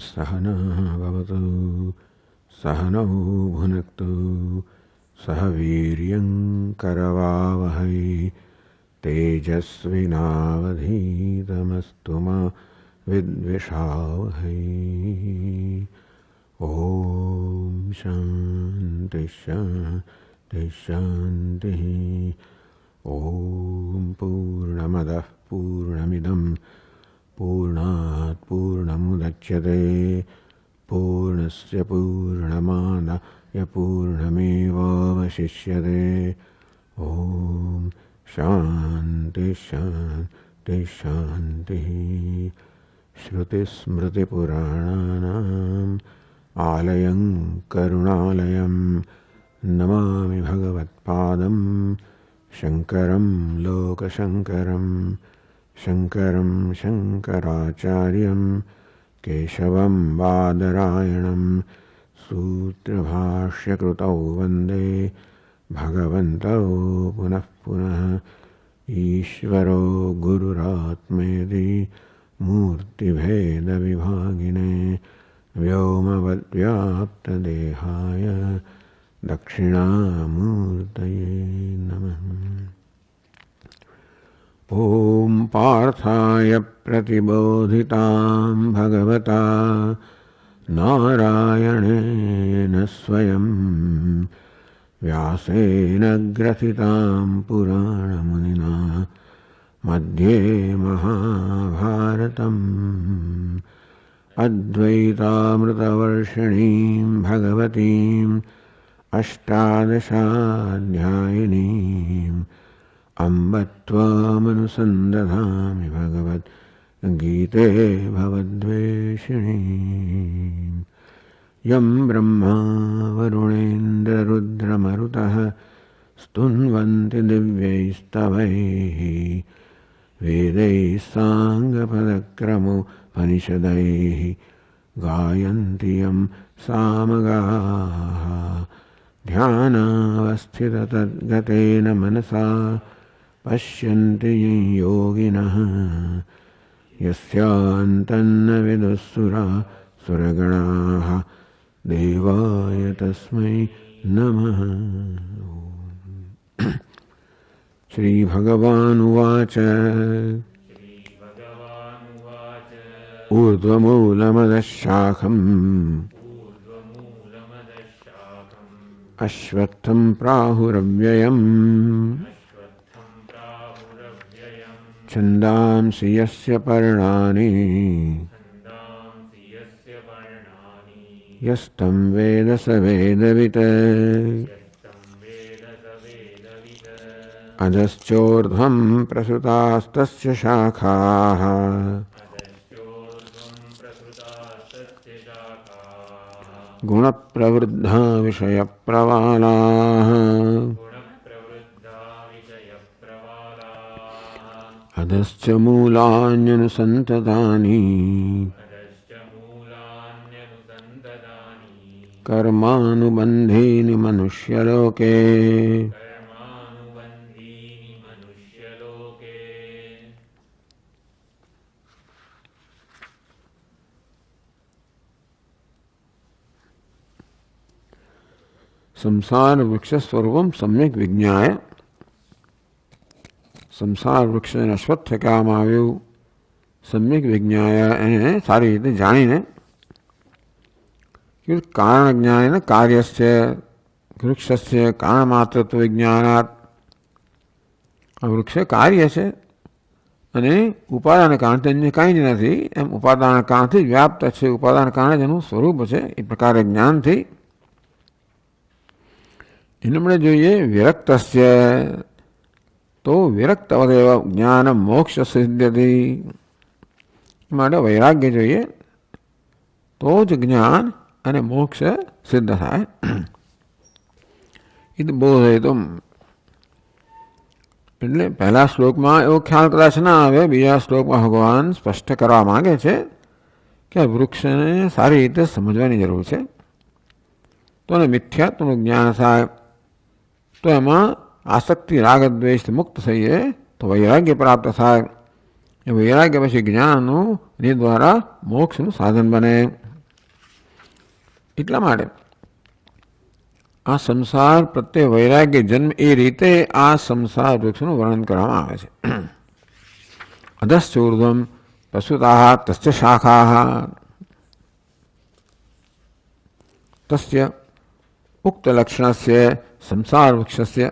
सहना भवतु सहनौ भुनक्तु सह वीर्यं करवावहै तेजस्विनावधीतमस्तु मा विद्विषावहै। ॐ शान्ति शान्ति शान्तिः। ॐ पूर्णमदः पूर्णमिदं पूर्णात् पूर्णमुदच्यते पूर्णस्य पूर्णमादाय पूर्णमेवावशिष्यते। ॐ शान्ति शान्ति शान्तिः। श्रुतिस्मृतिपुराणानाम् आलयं करुणालयं नमामि भगवत्पादं शङ्करं लोकशङ्करं। शङ्करं शङ्कराचार्यं केशवं बादरायणं सूत्रभाष्यकृतौ वन्दे भगवन्तौ पुनः पुनः। ईश्वरो गुरुरात्मेति मूर्तिभेदविभागिने व्योमवद्व्याप्तदेहाय दक्षिणामूर्तये नमः। ॐ पार्थाय प्रतिबोधितां भगवता नारायणेन स्वयं व्यासेन ग्रथितां पुराणमुनिना मध्ये महाभारतम् अद्वैतामृतवर्षिणीं भगवतीम् अष्टादशाध्यायिनीम् अम्ब त्वामनुसन्दधामि भगवद्गीते भवद्वेषिणीम्। यं ब्रह्मा वरुणेन्द्ररुद्रमरुतः स्तुन्वन्ति दिव्यैस्तवैः वेदैः साङ्गपदक्रमोपनिषदैः गायन्ति यं सामगाः। ध्यानावस्थिततद्गतेन मनसा पश्यन्ति यं योगिनः यस्यान्तन्न विदुःसुरासुरगणाः देवाय तस्मै नमः। श्रीभगवानुवाच ऊर्ध्वमूलमदः शाखम् अश्वत्थं प्राहुरव्ययम् छन्दांसि यस्य पर्णानि यस्तं वेद स वेदवित्। अधश्चोर्ध्वं प्रसृतास्तस्य शाखाः गुणप्रवृद्धा विषयप्रवालाः। अधश्च मूलान्यनुसन्ततानि कर्मानुबन्धीनि मनुष्यलोके। संसार वृक्ष स्वरूपम सम्यक विज्ञाय। संसार वृक्ष ने अश्वत्थ कહેવામાં આવ્યું सम्यक विज्ञाय એને સારી રીતે જાણીને। કારણ જ્ઞાનેન કાર્યસ્ય વૃક્ષસ્ય કારણમાત્રત્વ વિજ્ઞાનાत्। આ વૃક્ષ કાર્ય છે અને ઉપાદાન કારણથી અન્ય કાંઈ જ નથી એમ ઉપાદાન કારણથી વ્યાપ્ત છે ઉપાદાન કારણે જેનું સ્વરૂપ છે એ પ્રકારે જ્ઞાનથી इनमें જોઈએ विरक्तस्य तो विरक्तवदेव ज्ञान मोक्ष सिद्ध्यति માટે વૈરાગ્ય જોઈએ તો જ જ્ઞાન અને મોક્ષ સિદ્ધ થાય। એ બોધયતુમ એટલે પહેલા શ્લોકમાં એવો ખ્યાલ કદાચ ના આવે, બીજા શ્લોકમાં ભગવાન સ્પષ્ટ કરવા માંગે છે કે વૃક્ષને સારી રીતે સમજવાની જરૂર છે તો એને મિથ્યાત્વનું જ્ઞાન થાય तो एमां आसक्ति राग द्वेष मुक्त थईए तो वैराग्य प्राप्त थाय। वैराग्य पछी ज्ञाननुं द्वारा मोक्षनुं साधन बने। એટલા માટે આ સંસાર પ્રત્યે વૈરાગ્ય જન્મ એ રીતે આ સંસાર વૃક્ષનું વર્ણન કરવામાં આવે છે. અધશ્ચૂર્ધ્વમ પ્રસુતા તસ્ય શાખા તસ્ય ઉક્તલક્ષણસ્ય સંસાર વૃક્ષસ્ય.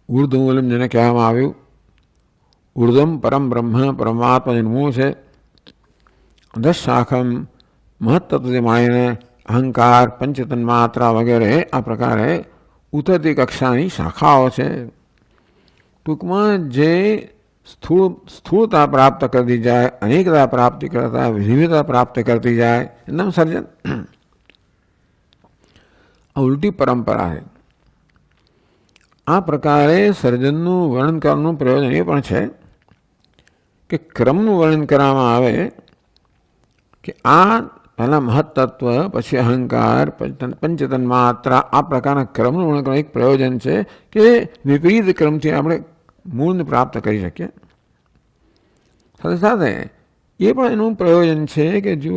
ઉર્ધ્વમૂલમ જેને કહેવામાં આવ્યું, ઉર્ધ્વમ પરમ બ્રહ્મ પરમાત્મા જેનું મૂળ છે. અધશાખમ મહત્તત્વથી માણીને અહંકાર પંચતન્માત્રા વગેરે આ પ્રકારે ઉતરતી કક્ષાની શાખાઓ છે. ટૂંકમાં જે સ્થૂળતા પ્રાપ્ત કરતી જાય, અનેકતા પ્રાપ્તિ કરતા વિવિધતા પ્રાપ્ત કરતી જાય એનું સર્જન. આ ઉલટી પરંપરા છે. આ પ્રકારે સર્જનનું વર્ણન કરવાનું પ્રયોજન એ પણ છે કે ક્રમનું વર્ણન કરવામાં આવે કે આ પહેલાં મહત્તત્વ, પછી અહંકાર, પંચતન્માત્રા, આ પ્રકારના ક્રમનું વર્ણન કરવાનું એક પ્રયોજન છે કે વિપરીત ક્રમથી આપણે મૂળને પ્રાપ્ત કરી શકીએ. સાથે સાથે એ પણ એનું પ્રયોજન છે કે જો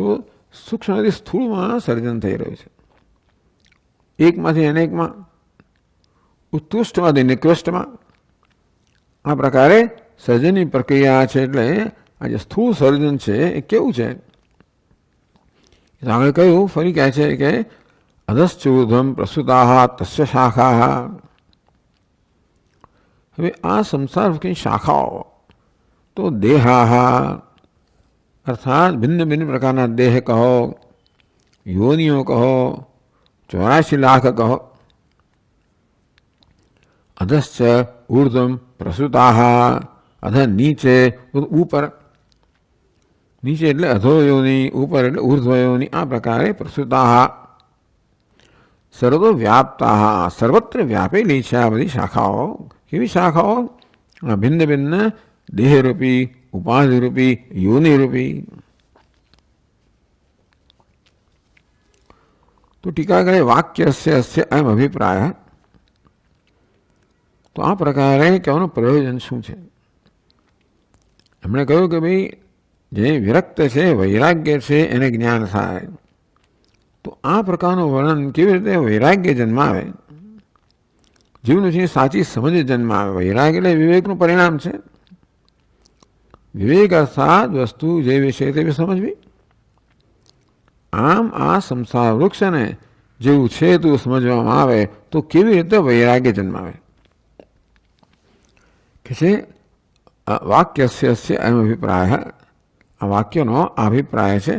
સૂક્ષ્મથી સ્થૂળમાં સર્જન થઈ રહ્યું છે, એકમાંથી અનેકમાં, ઉત્કૃષ્ટમાંથી નિકૃષ્ટમાં, આ પ્રકારે સર્જનની પ્રક્રિયા છે. એટલે આ જે સ્થૂળ સર્જન છે એ કેવું છે? આગળ કહ્યું, ફરી કહે છે કે અધશ્ચૂર્ધ્વમ પ્રસુતા તસ્ય શાખા. હવે આ સંસાર વૃક્ષની શાખાઓ તો દેહા અર્થાત ભિન્ન ભિન્ન પ્રકારના દેહ કહો, યોનિઓ કહો, 84 લાખ કહો. અધશ્ચ ઉર્ધ્વમ પ્રસુતા, અધ નીચે, ઉપર, નીચે એટલે અધોયોની, ઉપર એટલે ઉર્ધ્વયોની, આ પ્રકારે પ્રસુતા સર્વ વ્યાપ્તા, સર્વત્ર વ્યાપેલી છે આ બધી શાખાઓ. કેવી શાખાઓ? ભિન્ન ભિન્ન દેહરૂપી, ઉપાધિરૂપી, યોનિરૂપી. તો ટીકા કરે વાક્યસ્ય અસ્ય અયમ અભિપ્રાય. તો આ પ્રકારે કહેવાનું પ્રયોજન શું છે? એમણે કહ્યું કે ભાઈ જે વિરક્ત છે, વૈરાગ્ય છે, એને જ્ઞાન થાય. તો આ પ્રકારનું વર્ણન કેવી રીતે વૈરાગ્ય જન્માવે, જીવનું છે સાચી સમજ જન્માવે. વૈરાગ્ય એટલે વિવેકનું પરિણામ છે. વિવેક અર્થાત વસ્તુ જે વિશે તે સમજવી. આમ આ સંસાર વૃક્ષને જેવું છે તેવું સમજવામાં આવે તો કેવી રીતે વૈરાગ્ય જન્માવે? કે છે વાક્યસ્ય અયમ અભિપ્રાય. આ વાક્યનો અભિપ્રાય છે,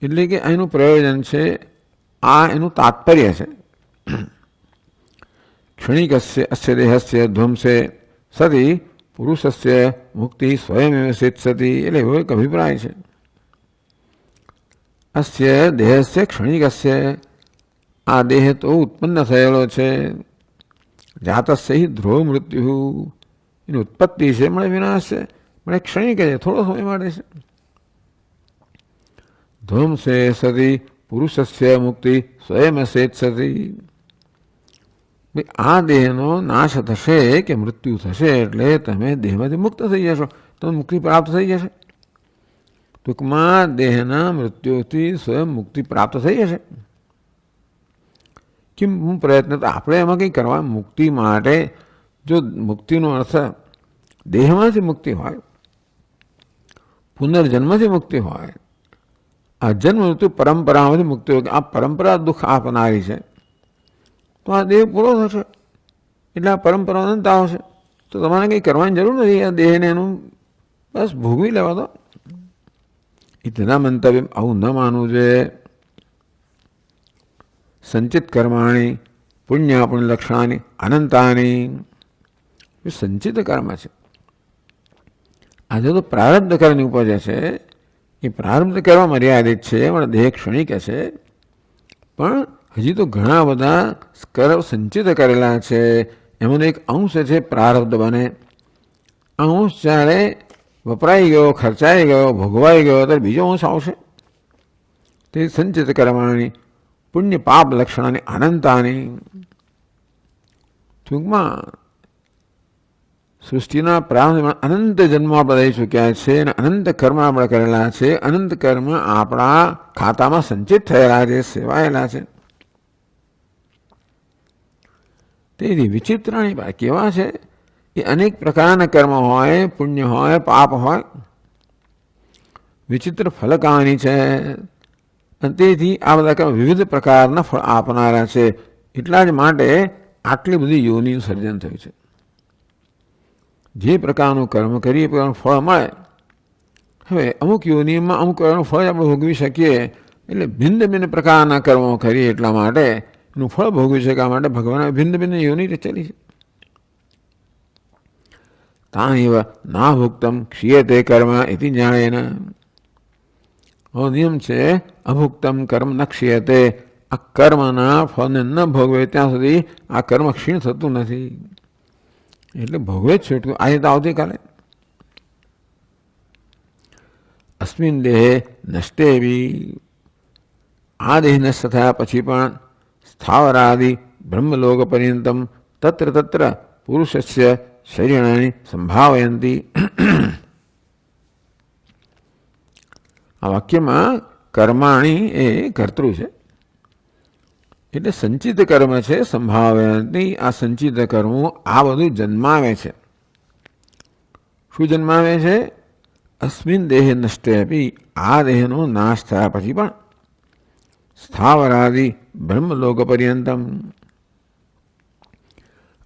એટલે કે એનું પ્રયોજન છે, આ એનું તાત્પર્ય છે. ક્ષણિકસ્ય અસ્ય દેહસ્ય ધ્વંસે સતી પુરુષસ્ય મુક્તિ સ્વયમેવ સિદ્ધસતી. એટલે એવો એક અભિપ્રાય છે. અસ્ય દેહસ્ય ક્ષણિકસ્ય, આ દેહ તો ઉત્પન્ન થયેલો છે. જાતસ્ય હિ ધ્રુવ મૃત્યુ, એની ઉત્પત્તિ છે, મળે વિનાશ છે, મળે ક્ષણિક છે, થોડો સમય માટે છે. ધ્વંસે સતી પુરુષસ્ય મુક્તિ સ્વયં સિદ્ધસતી. આ દેહનો નાશ થશે કે મૃત્યુ થશે એટલે તમે દેહમાંથી મુક્ત થઈ જશો, તમે મુક્તિ પ્રાપ્ત થઈ જશે. ટૂંકમાં દેહના મૃત્યુથી સ્વયં મુક્તિ પ્રાપ્ત થઈ જશે. કેમ પ્રયત્ન? તો આપણે એમાં કંઈ કરવા, મુક્તિ માટે જો મુક્તિનો અર્થ દેહમાંથી મુક્તિ હોય, પુનર્જન્મથી મુક્તિ હોય, આ જન્મ મૃત્યુ પરંપરામાંથી મુક્તિ હોય, આ પરંપરા દુઃખ આપનારી છે, તો આ દેહ પૂરો થશે એટલે આ પરંપરા અનંત આવશે. તો તમારે કંઈ કરવાની જરૂર નથી. આ દેહને એનું બસ ભોગવી લેવા દો. ઇતના મંતવ્ય, આવું ન માનવું જોઈએ. સંચિત કર્માણી પુણ્યાપુણ્ય લક્ષણાની અનંતાની. સંચિત કર્મ છે, આજે તો પ્રારબ્ધ કર્મની ઉપજ છે. એ પ્રારબ્ધ કર્મ મર્યાદિત છે, પણ દેહ ક્ષણિક છે. પણ હજી તો ઘણા બધા કર્મ સંચિત કરેલા છે. એમાંનો એક અંશ છે પ્રારબ્ધ બને. આ અંશ જ્યારે વપરાઈ ગયો, ખર્ચાઈ ગયો, ભોગવાઈ ગયો, ત્યારે બીજો અંશ આવશે. તે સંચિત કર્માણી પુણ્ય પાપ લક્ષણાની અનંતાની. ટૂંકમાં સૃષ્ટિના પ્રારંભમાં અનંત જન્મો આપણે લઈ ચૂક્યા છે અને અનંત કર્મ આપણે કરેલા છે. અનંત કર્મ આપણા ખાતામાં સંચિત થયેલા છે, સેવાયેલા છે. તેથી વિચિત્રની કેવા છે એ અનેક પ્રકારના કર્મ હોય, પુણ્ય હોય, પાપ હોય, વિચિત્ર ફલ કહાની છે. અને તેથી આ બધા કર્મ વિવિધ પ્રકારના ફળ આપનારા છે. એટલા જ માટે આટલી બધી યોનિનું સર્જન થયું છે. જે પ્રકારનું કર્મ કરીએ એ પ્રકારનું ફળ મળે. હવે અમુક યોનિમાં અમુક પ્રકારનું ફળ આપણે ભોગવી શકીએ, એટલે ભિન્ન ભિન્ન પ્રકારના કર્મો કરીએ એટલા માટે એનું ફળ ભોગવી શકવા માટે ભગવાને ભિન્ન ભિન્ન યોનિ રચેલી છે. તાનિવ ના ભુક્તમ ક્ષીયતે કર્મ ઇતિ જ્ઞાનેન. નિયમ છે અભુક્તમ કર્મ ન ક્ષીયતે. આ કર્મના ફળને ન ભોગવે ત્યાં સુધી આ કર્મ ક્ષીણ થતું નથી. એટલે ભોગવે જ છૂટકું. આજે તો આવતીકાલે અસ્મિન દેહે નષ્ટે બી. આ દેહ નષ્ટ થયા પછી પણ સ્થાવરાદિ બ્રહ્મલોક પર્યંતમ તત્ર તત્ર પુરુષસ્ય શરીરાણી સંભાવયંતી. આ વાક્યમાં કર્માણી એ કર્તૃ છે, એટલે સંચિત કર્મ છે. સંભાવયંતી, આ સંચિત કર્મો આ બધું જન્માવે છે. શું જન્માવે છે? અસ્મિન દેહ નષ્ટે આપી. આ દેહનો નાશ થયા પછી પણ સ્થાવરાદિ બ્રહ્મલોક પર્યંતમ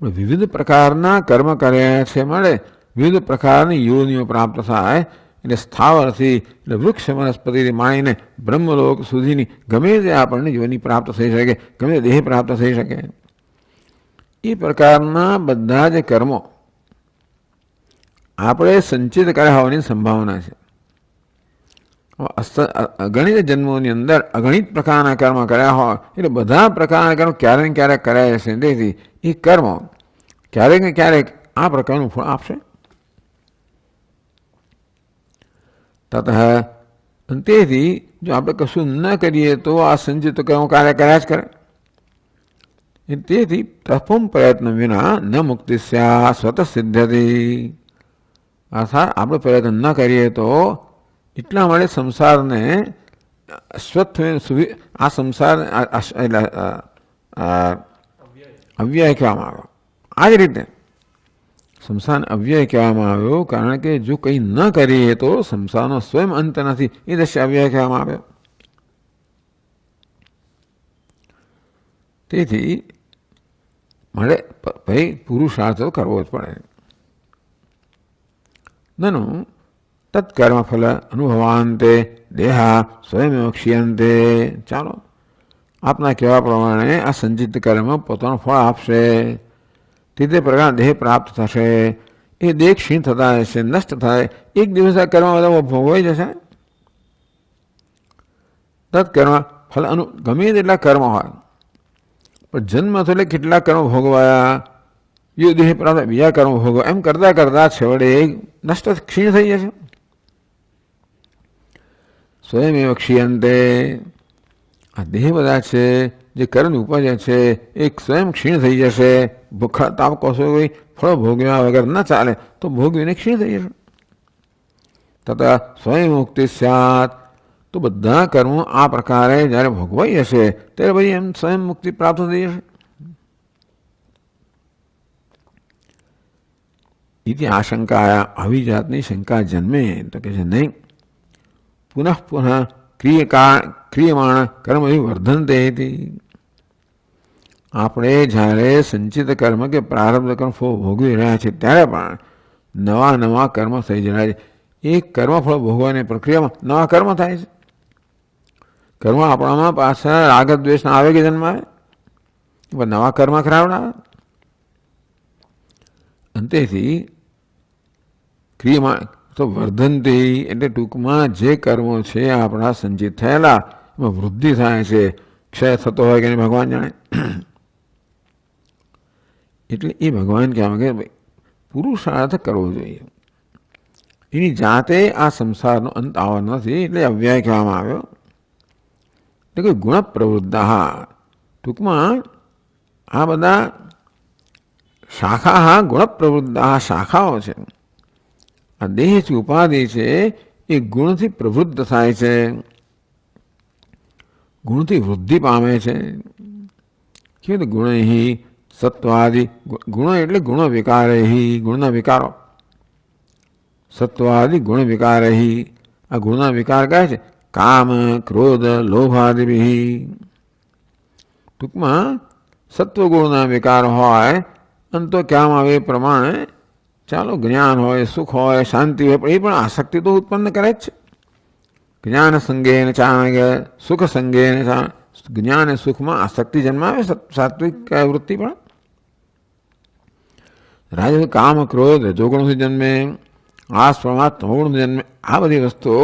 વિવિધ પ્રકારના કર્મ કર્યા છે મળે વિવિધ પ્રકારની યોનિઓ પ્રાપ્ત થાય. એટલે સ્થાવરથી એટલે વૃક્ષ વનસ્પતિથી માણીને બ્રહ્મલોક સુધીની ગમે તે આપણને યોનિ પ્રાપ્ત થઈ શકે, ગમે તે દેહ પ્રાપ્ત થઈ શકે. એ પ્રકારના બધા જ કર્મો આપણે સંચિત કર્યા હોવાની સંભાવના છે. અગણિત જન્મોની અંદર અગણિત પ્રકારના કર્મ કર્યા હોય એટલે બધા પ્રકારના કર્મ ક્યારેક ને ક્યારેક કરાય છે. તેથી એ કર્મ ક્યારેક ને ક્યારેક આ પ્રકારનું ફળ આપશે. તત તેથી જો આપણે કશું ન કરીએ તો આ સંચિત કર્મ કાર્ય કર્યા જ કરે. તેથી તપમ પ્રયત્ન વિના ન મુક્તિ સ્વતઃ સિદ્ધતી. અર્થાત આપણે પ્રયત્ન ન કરીએ તો એટલા માટે સંસારને આ સંસાર અવ્યય કહેવામાં આવ્યો. આ જ રીતે સંસાર અવ્યય કહેવામાં આવ્યો, કારણ કે જો કંઈ ન કરીએ તો સંસારનો સ્વયં અંત નથી. એ દ્રશ્ય અવ્યય કહેવામાં આવ્યો. તેથી મળે ભાઈ પુરુષાર્થ કરવો જ પડે. નનુ તત્કર્મફલ અનુભવાંતે દેહા સ્વયં ક્ષીયંતે. ચાલો, આપના કહેવા પ્રમાણે આ સંચિત કર્મ પોતાનું ફળ આપશે. તે પ્રકાર દેહ પ્રાપ્ત થશે. એ દેહ ક્ષીણ થતા હશે, નષ્ટ થાય. એક દિવસ આ કર્મ બધા ભોગવાઈ જશે. તત્કર્મ ફલ ગમે તેટલા કર્મ હોય પણ જન્મ થયો એટલે કેટલા કર્મ ભોગવાયા, એ દેહ પ્રાપ્ત બીજા કર્મ ભોગવા, એમ કરતા કરતા છેવડે નષ્ટ ક્ષીણ થઈ જશે. સ્વયં એવ ક્ષીયંતે. આ દેહ બધા છે જે કર્મ ઉપજે છે એ સ્વયં ક્ષીણ થઈ જશે. ભૂખા તાપ કશો કોઈ ફળ ભોગવ્યા વગર ન ચાલે તો ભોગવીને ક્ષીણ થઈ જશે. તથા સ્વયં મુક્તિ સ્યાત. તો બધા કર્મો આ પ્રકારે જ્યારે ભોગવાઈ હશે ત્યારે ભાઈ એમ સ્વયં મુક્તિ પ્રાપ્ત થઈ જશે. એથી આશંકા, આવી જાતની શંકા જન્મે તો કે છે નહીં. પુનઃ પુનઃ ક્રિયમાણ કર્મ વર્ધનતે. આપણે જ્યારે સંચિત કર્મ કે પ્રારબ્ધ કર્મ ભોગવી રહ્યા છીએ ત્યારે પણ નવા નવા કર્મ થઈ રહ્યા છે. એક કર્મફળ ભોગવાની પ્રક્રિયામાં નવા કર્મ થાય છે. કર્મ આપણામાં પાછા રાગ દ્વેષના આવેગ જન્માવે, નવા કર્મ કરાવડાવે. અંતેથી ક્રિયામાં તો વર્ધનથી એટલે ટૂંકમાં જે કર્મો છે આપણા સંચિત થયેલા એમાં વૃદ્ધિ થાય છે. ક્ષય થતો હોય કે નહીં ભગવાન જાણે. એટલે એ ભગવાન કહેવામાં કે પુરુષાર્થ કરવો જોઈએ. એની જાતે આ સંસારનો અંત આવવાનો નથી, એટલે અવ્યય કહેવામાં આવ્યો. એટલે કે ગુણ પ્રવૃદ્ધા. ટૂંકમાં આ બધા શાખા ગુણ પ્રવૃદ્ધા, શાખાઓ છે. આ દેહ છે, ઉપાધિ છે, એ ગુણથી પ્રવૃદ્ધ થાય છે, ગુણથી વૃદ્ધિ પામે છે. કેવું ગુણ સત્વાદિ, ગુણો એટલે ગુણો વિકારે, ગુણના વિકારો. સત્વાદિ ગુણ વિકાર, આ ગુણના વિકાર કહે છે કામ, ક્રોધ, લોભાદિ. ટૂંકમાં સત્વગુણના વિકાર હોય અને તો ક્યાં આવે એ પ્રમાણે ચાલો જ્ઞાન હોય, સુખ હોય, શાંતિ હોય, પણ એ પણ આસક્તિ તો ઉત્પન્ન કરે જ છે. જ્ઞાન સંગેન ચાણ્ય, સુખ સંગેન, જ્ઞાન અને સુખમાં આસક્તિ જન્માવે સાત્વિક વૃત્તિ પણ. રાજસ કામ ક્રોધ રજોગુણથી જન્મે, આસ પ્રમાદ તમોગુણથી જન્મે. આ બધી વસ્તુઓ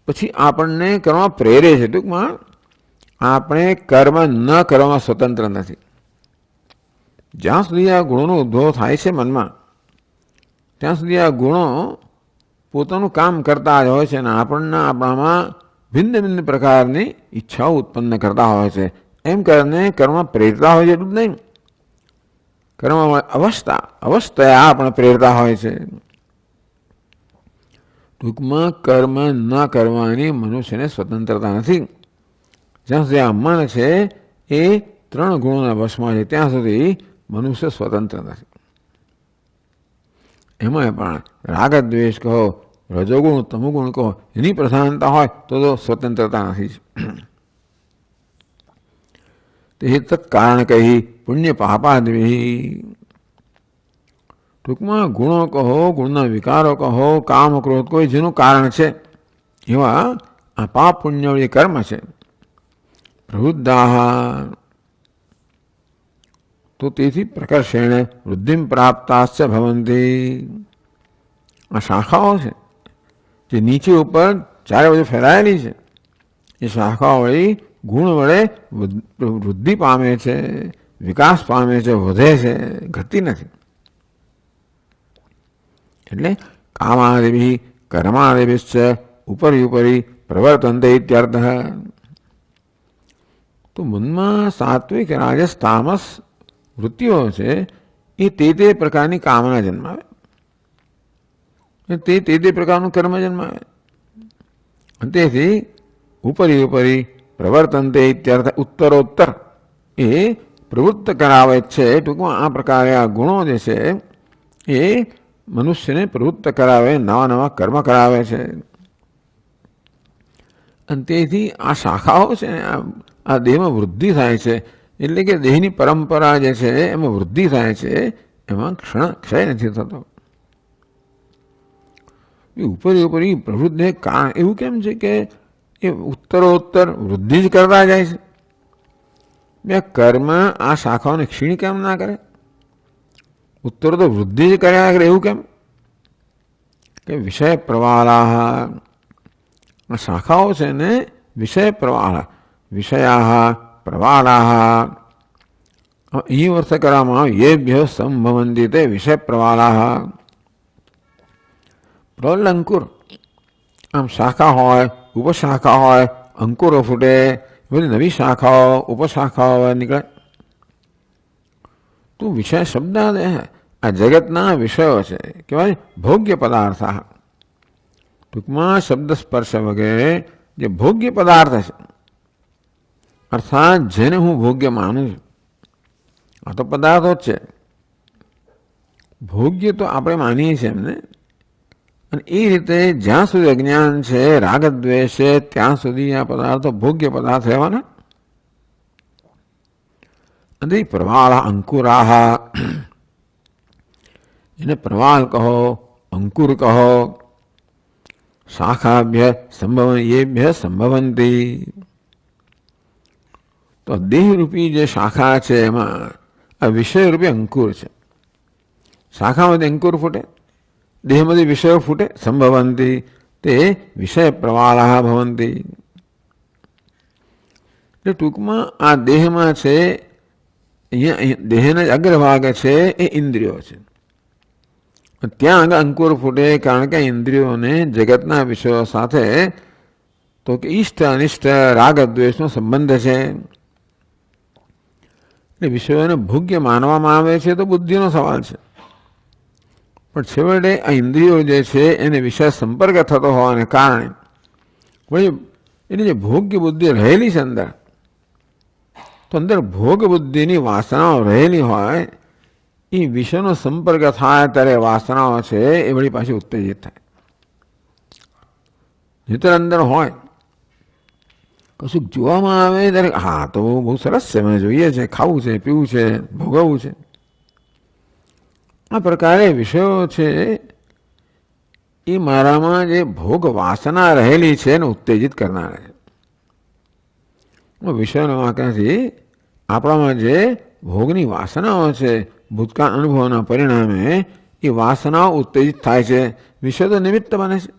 પછી આપણને કરવા પ્રેરે છે. ટૂંકમાં આપણે કર્મ ન કરવામાં સ્વતંત્ર નથી. જ્યાં સુધી આ ગુણોનો ઉદ્ભવ થાય છે મનમાં, ત્યાં સુધી આ ગુણો પોતાનું કામ કરતા જ હોય છે અને આપણામાં ભિન્ન ભિન્ન પ્રકારની ઈચ્છાઓ ઉત્પન્ન કરતા હોય છે. એમ કરીને કર્મ પ્રેરતા હોય છે એટલું જ નહીં, કર્મ અવસ્થા આપણે પ્રેરતા હોય છે. ટૂંકમાં કર્મ ન કરવાની મનુષ્યને સ્વતંત્રતા નથી. જ્યાં સુધી આ મન છે એ 3 ગુણોના વશમાં છે ત્યાં સુધી મનુષ્ય સ્વતંત્ર નથી. એમાં પણ રાગ દ્વેષ કહો, રજોગુણ તમોગુણ કહો, એની પ્રધાનતા હોય તો સ્વતંત્રતા નથી. તે તત્કારણ કહી પુણ્ય પાપાદિ. ટૂંકમાં ગુણો કહો, ગુણના વિકારો કહો, કામ ક્રોધ, કોઈ જેનું કારણ છે એવા આ પાપ પુણ્ય કર્મ છે. પ્રવૃદ્ધા, તો તેથી પ્રકર્ષેણ વૃદ્ધિ પ્રાપ્તાશ્ચ ભવંતી. આ શાખાઓ છે જે નીચે ઉપર ચારે બાજુ ફેલાયેલી છે, એ શાખાઓ વળી ગુણ વડે વૃદ્ધિ પામે છે, વિકાસ પામે છે, વધે છે, ઘટતી નથી. એટલે કામાદિભિ કર્માદિભિશ્ચ ઉપરી ઉપરી પ્રવર્તન્તે ઇત્યર્થ. તો મનમાં સાત્વિક રાજસ તામસ વૃત્તિઓ છે એ તે પ્રકારની કામના જન્માવે, તે પ્રકારનું કર્મ જન્માવે. તેથી ઉપરી ઉપરી પ્રવર્તનતે ઇત્યર્થ, ઉત્તરોત્તર એ પ્રવૃત્ત કરાવે છે. ટૂંકમાં આ પ્રકારે આ ગુણો જે છે એ મનુષ્યને પ્રવૃત્ત કરાવે, નવા નવા કર્મ કરાવે છે. અને તેથી આ શાખાઓ છે ને આ દેહમાં વૃદ્ધિ થાય છે. એટલે કે દેહની પરંપરા જે છે એમાં વૃદ્ધિ થાય છે, એમાં ક્ષય નથી થતો. ઉપરી ઉપરી પ્રવૃત્તિ કારણ એવું કેમ છે કે એ ઉત્તરોત્તર વૃદ્ધિ જ કરતા જાય છે? બે કર્મ આ શાખાઓને ક્ષીણ કેમ ના કરે? ઉત્તર તો વૃદ્ધિ જ કર્યા કરે. એવું કેમ? કે વિષય પ્રવાળા, આ શાખાઓ છે ને વિષય પ્રવાળા, વિષયા પ્રવાળા. અહીં અર્થ કરવામાં આવે યેભ્ય સંભવંતી તે વિષય પ્રવાળા. પ્રબલ અંકુર, આમ શાખા હોય, ઉપશાખા હોય, અંકુરો ફૂટે, બધી નવી શાખાઓ ઉપશાખાઓ નીકળે. તો વિષય શબ્દ આ જગતના વિષયો છે, કહેવાય ભોગ્ય પદાર્થ. ટૂંકમાં શબ્દ સ્પર્શ વગેરે જે ભોગ્ય પદાર્થ છે, અર્થાત જેને હું ભોગ્ય માનું છું, આ તો પદાર્થો જ છે. ભોગ્ય તો આપણે માનીએ છીએ એમને. અને એ રીતે જ્યાં સુધી અજ્ઞાન છે, રાગદ્વેષ છે, ત્યાં સુધી આ પદાર્થો ભોગ્ય પદાર્થ રહેવાના. અને પ્રવાળ અંકુરાહ, એને પ્રવાલ કહો, અંકુર કહો. શાખાભ્ય સંભવન એભ્ય સંભવંતી. તો દેહરૂપી જે શાખા છે એમાં આ વિષયરૂપી અંકુર છે. શાખામાંથી અંકુર ફૂટે, દેહમાંથી વિષયો ફૂટે. સંભવંતી તે વિષય પ્રવાળા ભવંતી. એટલે ટૂંકમાં આ દેહમાં છે, અહીંયા દેહના અગ્રભાગ છે એ ઇન્દ્રિયો છે. ત્યાં આગળ અંકુર ફૂટે, કારણ કે ઇન્દ્રિયોને જગતના વિષયો સાથે તો કે ઈષ્ટ અનિષ્ટ રાગ દ્વેષનો સંબંધ છે. એટલે વિષયોને ભોગ્ય માનવામાં આવે છે તો બુદ્ધિનો સવાલ છે, પણ છેવટે આ ઇન્દ્રિયો જે છે એને વિષય સંપર્ક થતો હોવાને કારણે વળી એની જે ભોગ્ય બુદ્ધિ રહેલી છે અંદર, તો અંદર ભોગ બુદ્ધિની વાસનાઓ રહેલી હોય, એ વિષયનો સંપર્ક થાય ત્યારે વાસનાઓ છે એ વળી પાછી ઉત્તેજિત થાય. નહીંતર અંદર હોય કશુંક જોવામાં આવે ત્યારે હા તો બહુ સરસ છે, મને જોઈએ છે, ખાવું છે, પીવું છે, ભોગવવું છે. આ પ્રકારે વિષયો છે એ મારામાં જે ભોગ વાસના રહેલી છે એને ઉત્તેજિત કરનાર છે. વિષયોના વાક્યથી આપણામાં જે ભોગની વાસનાઓ છે ભૂતકાળ અનુભવના પરિણામે એ વાસનાઓ ઉત્તેજિત થાય છે, વિષય તો નિમિત્ત બને છે.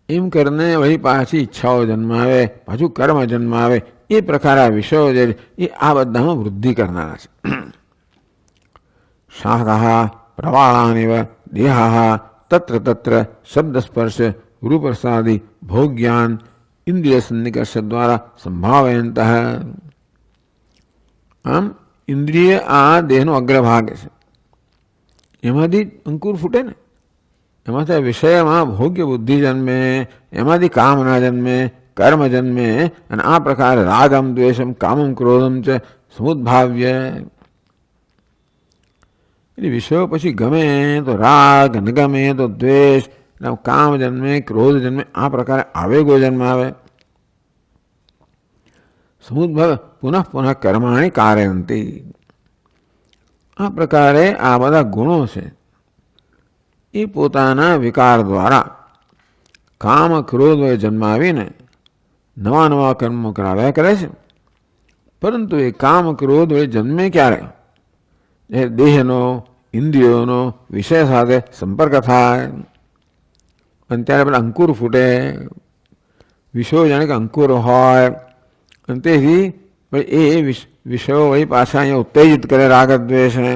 એમ કરીને વળી પાછી ઈચ્છાઓ જન્માવે, પાછું કર્મ જન્માવે. એ પ્રકારે આ વિષયો જે એ આ બધામાં વૃદ્ધિ કરનારા છે. શાકઃ પ્રવાળાનિવ દેહઃ તત્ર તત્ર શબ્દ સ્પર્શ રૂપરસાદિ ભોગ્યાન ઇન્દ્રિય સન્નિકર્ષ દ્વારા સંભાવયંત. આમ ઇન્દ્રિય આ દેહનો અગ્રભાગ છે, એમાંથી અંકુર ફૂટે ને, એમાંથી વિષયમાં ભોગ્ય બુદ્ધિ જન્મે, એમાંથી કામના જન્મે, કર્મ જન્મે, અને આ પ્રકારે રાગમ દ્વેષમ કામમ ક્રોધમ ચ સમુદ્ભાવ્ય. એટલે વિષયો પછી ગમે તો રાગ, ન ગમે તો દ્વેષ, કામ જન્મે, ક્રોધ જન્મે, આ પ્રકારે આવેગો જન્માવે. સમુદ્ભવ પુનઃ પુનઃ કર્માણી કારયંતી. આ પ્રકારે આ બધા ગુણો છે એ પોતાના વિકાર દ્વારા કામ ક્રોધ જન્માવીને નવા નવા કર્મો કરાવ્યા કરે છે. પરંતુ એ કામ ક્રોધ જન્મે ક્યારે? દેહનો, ઇન્દ્રિયોનો વિષય સાથે સંપર્ક થાય અને ત્યારે પેલા અંકુર ફૂટે. વિષયો જાણે કે અંકુર હોય, અને તેથી એ વિષયો વળી પાછા અહીંયા ઉત્તેજિત કરે રાગ દ્વેષને.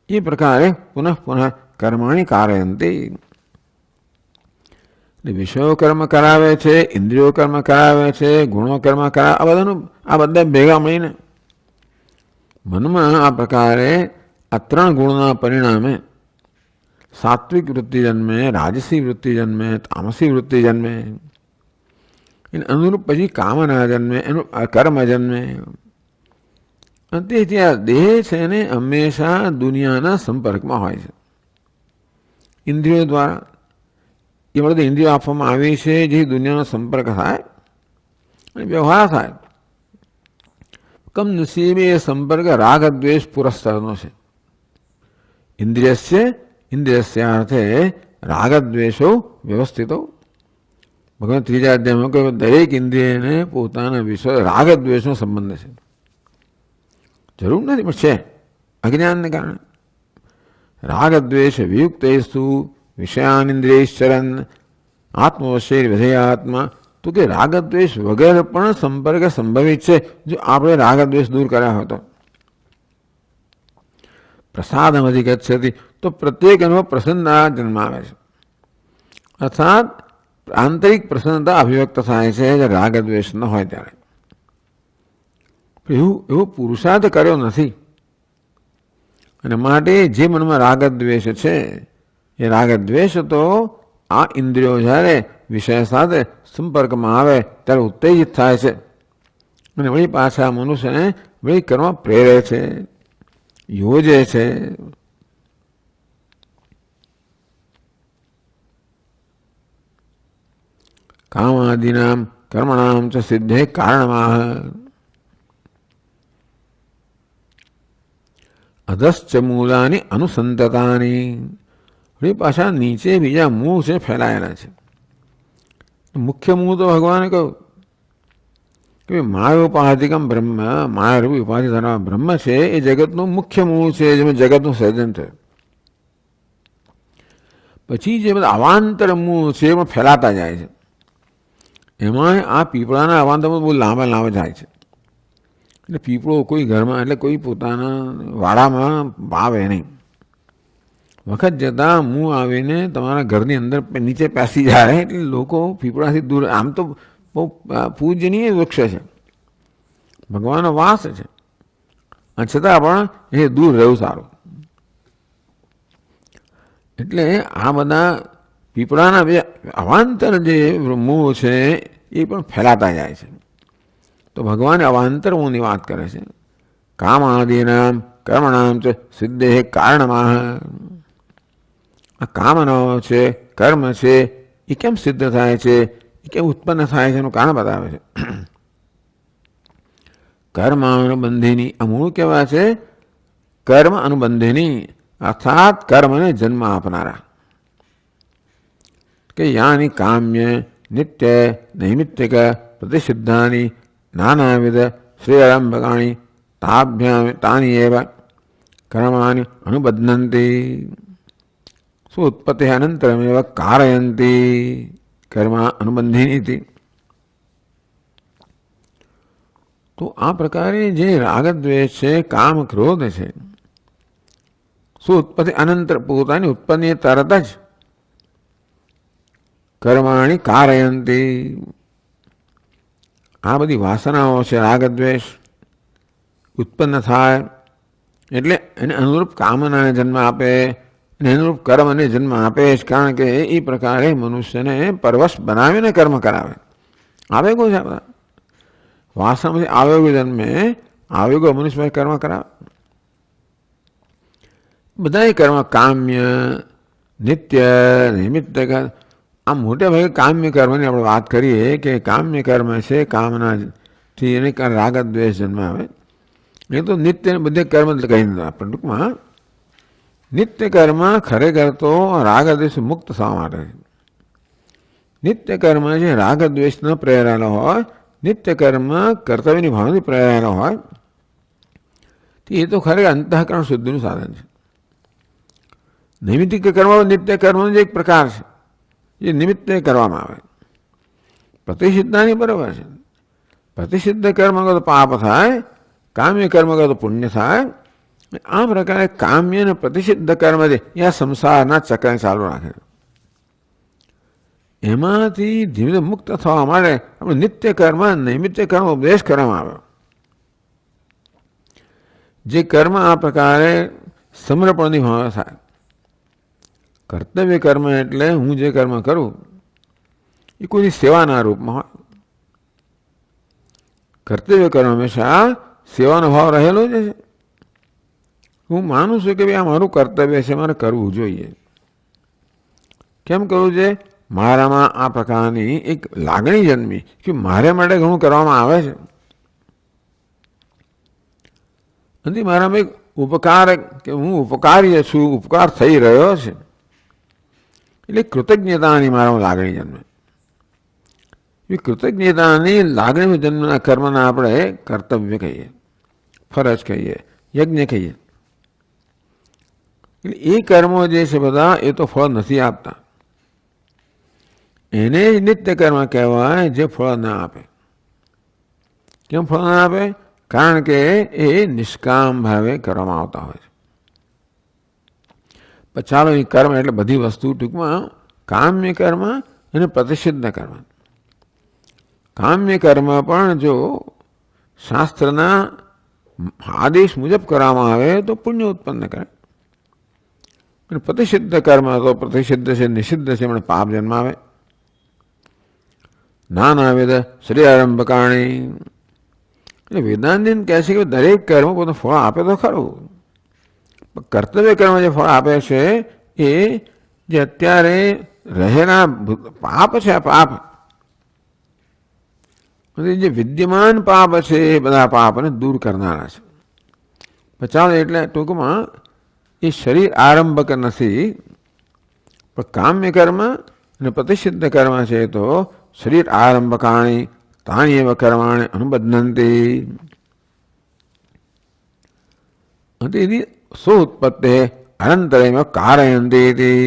એ પ્રકારે પુનઃ પુનઃ કર્માણી કારયંતી. વિષયો કર્મ કરાવે છે, ઇન્દ્રિયો કર્મ કરાવે છે, ગુણો કર્મ કરાવે. આ બધા ભેગા મળીને મનમાં આ પ્રકારે આ ત્રણ ગુણના પરિણામે સાત્વિક વૃત્તિ જન્મે, રાજસી વૃત્તિ જન્મે, તામસી વૃત્તિ જન્મે. એને અનુરૂપ પછી કામના જન્મે, એનું કર્મ જન્મે. તેથી આ દેહ છે ને હંમેશા દુનિયાના સંપર્કમાં હોય છે ઇન્દ્રિયો દ્વારા. એ બધી ઇન્દ્રિયો આપવામાં આવી છે જે દુનિયાનો સંપર્ક થાય અને વ્યવહાર થાય. કમનસીબે એ સંપર્ક રાગ દ્વેષ પુરસ્કારનો છે. ઇન્દ્રિયસ્ય અર્થે રાગ દ્વેષો વ્યવસ્થિતો. ભગવાન ત્રીજા અધ્યાયમાં કહ્યું દરેક ઇન્દ્રિયને પોતાના વિષય રાગ દ્વેષનો સંબંધ છે. જરૂર નથી પણ છે અજ્ઞાનને કારણે. રાગ દ્વેષ વિયુક્તેષુ વિષયાન ઇન્દ્રિયશ્ચરન આત્મવશેર વિધેયાત્મા. તો કે રાગ દ્વેષ વગર પણ સંપર્ક સંભવિત છે જો આપણે રાગ દ્વેષ દૂર કર્યા હતો. પ્રસાદમ અધિગચ્છતિ. તો પ્રત્યેક અનુભવ પ્રસન્નતા જન્માવે છે, અર્થાત આંતરિક પ્રસન્નતા અભિવ્યક્ત થાય છે રાગ દ્વેષ ન હોય ત્યારે. એવો પુરુષાર્થ કર્યો નથી, અને માટે જે મનમાં રાગ દ્વેષ છે એ રાગ દ્વેષ તો આ ઇન્દ્રિયો જ્યારે વિષય સાથે સંપર્કમાં આવે ત્યારે ઉત્તેજિત થાય છે, અને વળી પાછા મનુષ્યને વળી કરવા પ્રેરે છે, યોજે છે. કામાદિનામ કર્મણામ ચ સિદ્ધે કારણમાહ અધશ્ચ મૂલાની અનુસંતતાની. વળી પાછા નીચે બીજા મૂળ છે ફેલાયેલા છે. મુખ્ય મૂળ તો ભગવાને કહ્યું કે માયોપાધિકમ બ્રહ્મ, માયારૂપી ઉપાધિ ધરાવવા બ્રહ્મ છે એ જગતનું મુખ્ય મૂળ છે, જેમાં જગતનું સર્જન થયું. પછી જે બધા અવાંતર મૂળ છે એમાં ફેલાતા જાય છે. એમાં આ પીપળાના અવાંતરમાં બહુ લાંબા લાંબા જાય છે. એટલે પીપળો કોઈ ઘરમાં એટલે કોઈ પોતાના વાડામાં વાવે નહીં. વખત જતાં મું આવીને તમારા ઘરની અંદર નીચે પેસી જાય એટલે લોકો પીપળાથી દૂર. આમ તો બહુ પૂજનીય વૃક્ષ છે, ભગવાનનો વાસ છે, અને છતાં પણ એ દૂર રહેવું સારું. એટલે આ બધા પીપળાના બે અવાંતર જે મૂળ છે એ પણ ફેલાતા જાય છે. તો ભગવાન અવાંતર મૂળની વાત કરે છે. કામ આદિનામ કર્મણામ છે સિદ્ધે કારણમાં. આ કામનાઓ છે, કર્મ છે, એ કેમ સિદ્ધ થાય છે, એ કેમ ઉત્પન્ન થાય છે એનું કારણ બતાવે છે. કર્મ અનુબંધિની આ મૂળ કેવા છે? કર્મ અનુબંધિની અર્થાત કર્મને જન્મ આપનારા. કે યાની કામ્ય નિત્ય નૈમિત્તિક પ્રતિસિદ્ધાની નાનાવિધ શ્રેયારંભકાણી તાભ્યામ તાની એવ કર્માની અનુબધ્નંતી સુઉત્પત્તિ અનંતરમેવ કારયંતી કર્મ અનુબંધિની. તો આ પ્રકારે જે રાગદ્વેષ છે, કામ ક્રોધ છે, સુઉત્પત્તિ અનંતર પોતાની ઉત્પન્ન તરત જ કર્માણી કારયંતી. આ બધી વાસનાઓ છે, રાગદ્વેષ ઉત્પન્ન થાય એટલે એને અનુરૂપ કામનાને જન્મ આપે, એને અનુરૂપ કર્મને જન્મ આપે જ. કારણ કે એ પ્રકારે મનુષ્યને પરવશ બનાવીને કર્મ કરાવે. આવેગો છે બધા વાસનામાંથી આવેગો જન્મે, આવેગો મનુષ્ય કર્મ કરાવે. બધા કર્મ કામ્ય નિત્ય નિમિત્ત. આ મોટે ભાગે કામ્ય કર્મની આપણે વાત કરીએ કે કામ્ય કર્મ છે, કામનાથી એને રાગદ્વેષ જન્મ આવે. એ તો નિત્ય બધે કર્મ કહી દીધા. પણ ટૂંકમાં નિત્ય કર્મ ખરેખર તો રાગદ્વેષ મુક્ત થવા માટે છે. નિત્ય કર્મ છે રાગદ્વેષ ન પ્રેરાયેલો હોય, નિત્ય કર્મ કર્તવ્યની ભાવનાથી પ્રેરાયેલો હોય, એ તો ખરેખર અંતઃકરણ શુદ્ધિનું સાધન છે. નૈમિત્તિક કર્મ નિત્ય કર્મનો જ એક પ્રકાર છે, જે નિમિત્તે કરવામાં આવે. પ્રતિસિદ્ધાની બરાબર છે. પ્રતિસિદ્ધ કર્મ કરો તો પાપ થાય, કામ્ય કર્મ કરો તો પુણ્ય થાય. આ પ્રકારે કામ્ય અને પ્રતિસિદ્ધ કર્મ છે એ આ સંસારના ચક્રને ચાલુ રાખે છે. એમાંથી ધીમે ધીમે મુક્ત થવા માટે આપણે નિત્ય કર્મ નૈમિત્ય કર્મ ઉપદેશ કરવામાં આવ્યો. જે કર્મ આ પ્રકારે સમર્પણની ભાવના થાય. કર્તવ્ય કર્મ એટલે હું જે કર્મ કરું એ કોઈની સેવાના રૂપમાં હોય. કર્તવ્ય કર્મ હંમેશા સેવાનો ભાવ રહેલો જ છે. હું માનું છું કે ભાઈ આ મારું કર્તવ્ય છે, મારે કરવું જોઈએ. કેમ કરવું છે? મારામાં આ પ્રકારની એક લાગણી જન્મી કે મારે માટે ઘણું કરવામાં આવે છે. નથી મારામાં એક ઉપકાર કે હું ઉપકાર્ય છું, ઉપકાર થઈ રહ્યો છે, એટલે કૃતજ્ઞતાની મારામાં લાગણી જન્મે. એ કૃતજ્ઞતાની લાગણી જન્મના કર્મના આપણે કર્તવ્ય કહીએ, ફરજ કહીએ, યજ્ઞ કહીએ. એટલે એ કર્મો જે છે બધા એ તો ફળ નથી આપતા. એને જ નિત્ય કર્મ કહેવાય જે ફળ ના આપે. કેમ ફળ ના આપે? કારણ કે એ નિષ્કામ ભાવે કરવામાં આવતા હોય છે. પણ ચાલો એ કર્મ એટલે બધી વસ્તુ ટૂંકમાં કામ્ય કર્મ અને પ્રતિસિદ્ધ કર્મ. કામ્ય કર્મ પણ જો શાસ્ત્રના આદેશ મુજબ કરવામાં આવે તો પુણ્ય ઉત્પન્ન કરે. અને પ્રતિસિદ્ધ કર્મ તો પ્રતિસિદ્ધ છે, નિષિદ્ધ છે, એમણે પાપ જન્મ આવે. નાનાવિધ શ્રેયારંભકાણી. એટલે વેદાંતિન કહે છે કે દરેક કર્મ પોતાનું ફળ આપે તો ખરું. કર્તવ્ય કર્મ જે ફળ આપે છે એ જે અત્યારે રહેલા પાપ છે, આ પાપ જે વિદ્યમાન પાપ છે એ બધા પાપને દૂર કરનારા છે. ચાલો એટલે ટૂંકમાં એ શરીર આરંભક નથી, પણ કામ્ય કર્મ અને પ્રતિસિદ્ધ કર્મ છે તો શરીર આરંભકાણી તાણી એવ કર્માણી અનુબધ્નંતી. સુઉત્પત્તે અનંતરેમ કારયંતી.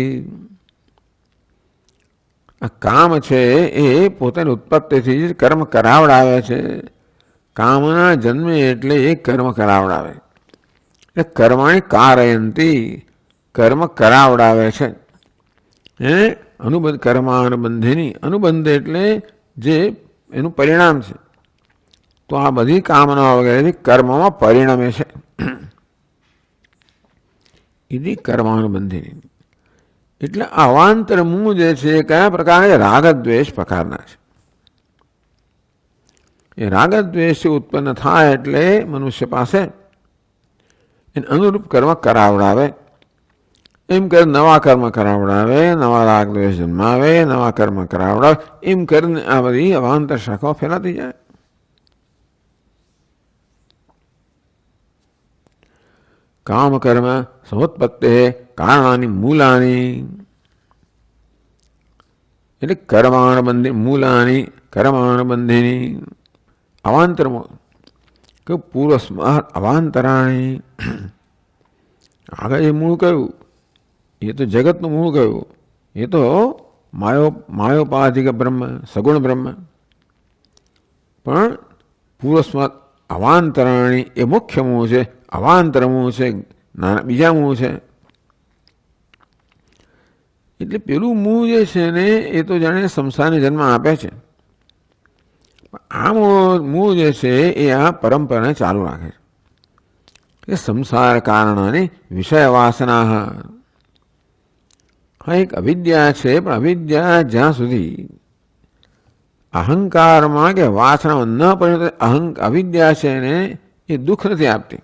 આ કામ છે એ પોતાની ઉત્પત્તિથી કર્મ કરાવડાવે છે. કામના જન્મે એટલે એ કર્મ કરાવડાવે. એટલે કર્માણી કારયંતી, કર્મ કરાવડાવે છે. એને અનુબંધ કર્માનુબંધિની. અનુબંધ એટલે જે એનું પરિણામ છે. તો આ બધી કામનાઓ વગેરેથી કર્મમાં પરિણમે છે. એથી કર્માનુબંધી. એટલે અવાંતર મૂળ જે છે એ કયા પ્રકારના રાગદ્વેષ પ્રકારના છે. એ રાગદ્વેષ ઉત્પન્ન થાય એટલે મનુષ્ય પાસે એને અનુરૂપ કર્મ કરાવડાવે. એમ કરી નવા કર્મ કરાવડાવે, નવા રાગદ્વેષ જન્માવે, નવા કર્મ કરાવડાવે. એમ કરીને આ બધી અવાંતર શાખાઓ ફેલાતી જાય. કામ કર્મ સમોત્પત્તે કારણાની મૂલાની. એટલે કર્માણબંધી મૂલાની કર્માણબંધીની અવાંતર કે પૂર્વસ્માત અવાંતરાણી. આગળ એ મૂળ કયું? એ તો જગતનું મૂળ કયું? એ તો માયોપાધિક બ્રહ્મ, સગુણ બ્રહ્મ. પણ પૂર્વસ્માત અવાંતરાણી એ મુખ્ય મૂળ છે. અવાંતર મૂળ છે, બીજા મૂળ છે. એટલે પેલું મૂળ જે છે ને એ તો જાણે સંસારને જન્મ આપે છે. આ મૂળ જે છે એ આ પરંપરાને ચાલુ રાખે છે. એ સંસાર કારણની વિષય વાસના. હા, એક અવિદ્યા છે, પણ અવિદ્યા જ્યાં સુધી અહંકારમાં કે વાસનામાં ન પરિણત અવિદ્યા છે ને એ દુઃખ નથી આપતી.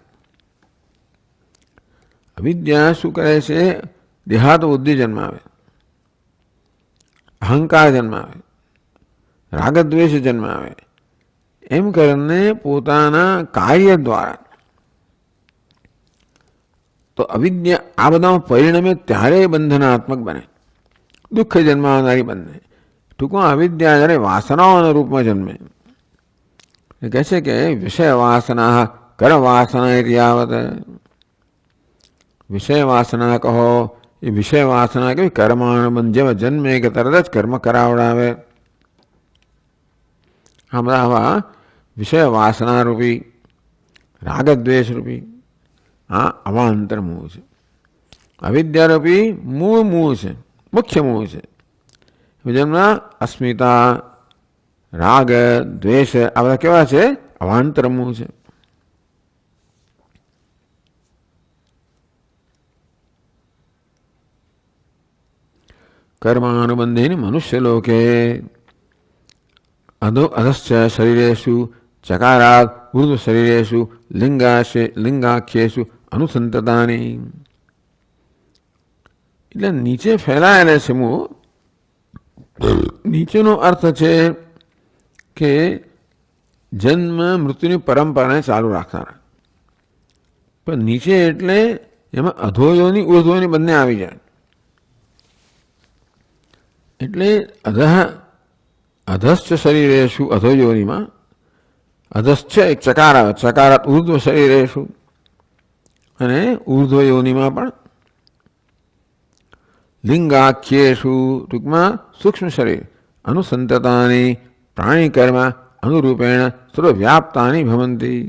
અવિદ્યા શું કરે છે? દેહાત બુદ્ધિ જન્માવે, અહંકાર જન્માવે, રાગદ્વેષ જન્માવે. એમ કરીને પોતાના કાર્ય દ્વારા તો અવિદ્યા આ બધામાં પરિણમે ત્યારે બંધનાત્મક બને, દુઃખ જન્માવનારી બને. ટૂંકમાં અવિદ્યા જ્યારે વાસનાઓના રૂપમાં જન્મે. એ કહે છે કે વિષય વાસના કર્મ વાસના યાવત. વિષય વાસના કહો, એ વિષય વાસના કે કર્માનુબંધ જેવા જન્મે કે તરત જ કર્મ કરાવડાવે. આ બધા આવા વિષય વાસના રૂપી રાગદ્વેષ રૂપી આ અવાંતર મૂળ છે. અવિદ્યા રૂપી મૂળ છે, મુખ્ય મૂળ છે. જેમના અસ્મિતા, રાગ, દ્વેષ આ બધા કેવા છે? અવાંતર મૂળ છે. કર્માનુબંધેની મનુષ્ય લોકે અધશ્ચ શરીરેષુ ચકારાત ઉર્ધ્વ શરીરેષુ લિંગાખ્યેષુ અનુસંતતાની. એટલે નીચે ફેલાયેલા છે મૂળ. નીચેનો અર્થ છે કે જન્મ મૃત્યુની પરંપરાને ચાલુ રાખનારા. પણ નીચે એટલે એમાં અધોયોની ઉર્ધ્વની બંને આવી જાય. એટલે અધશ્ચ શરીરેષુ અધોયોનીમાં અધશ્ચ એક ચકાર આવે, ચકારાત ઉર્ધ્વ શરીરેષુ, અને ઉર્ધ્વયોનીમાં પણ લિંગાખ્યેષુ ટૂંકમાં સૂક્ષ્મ શરીર અનુસંતતાની પ્રાણી કર્મ અનુરૂપેણ સર્વવ્યાપ્તાની ભવંતી.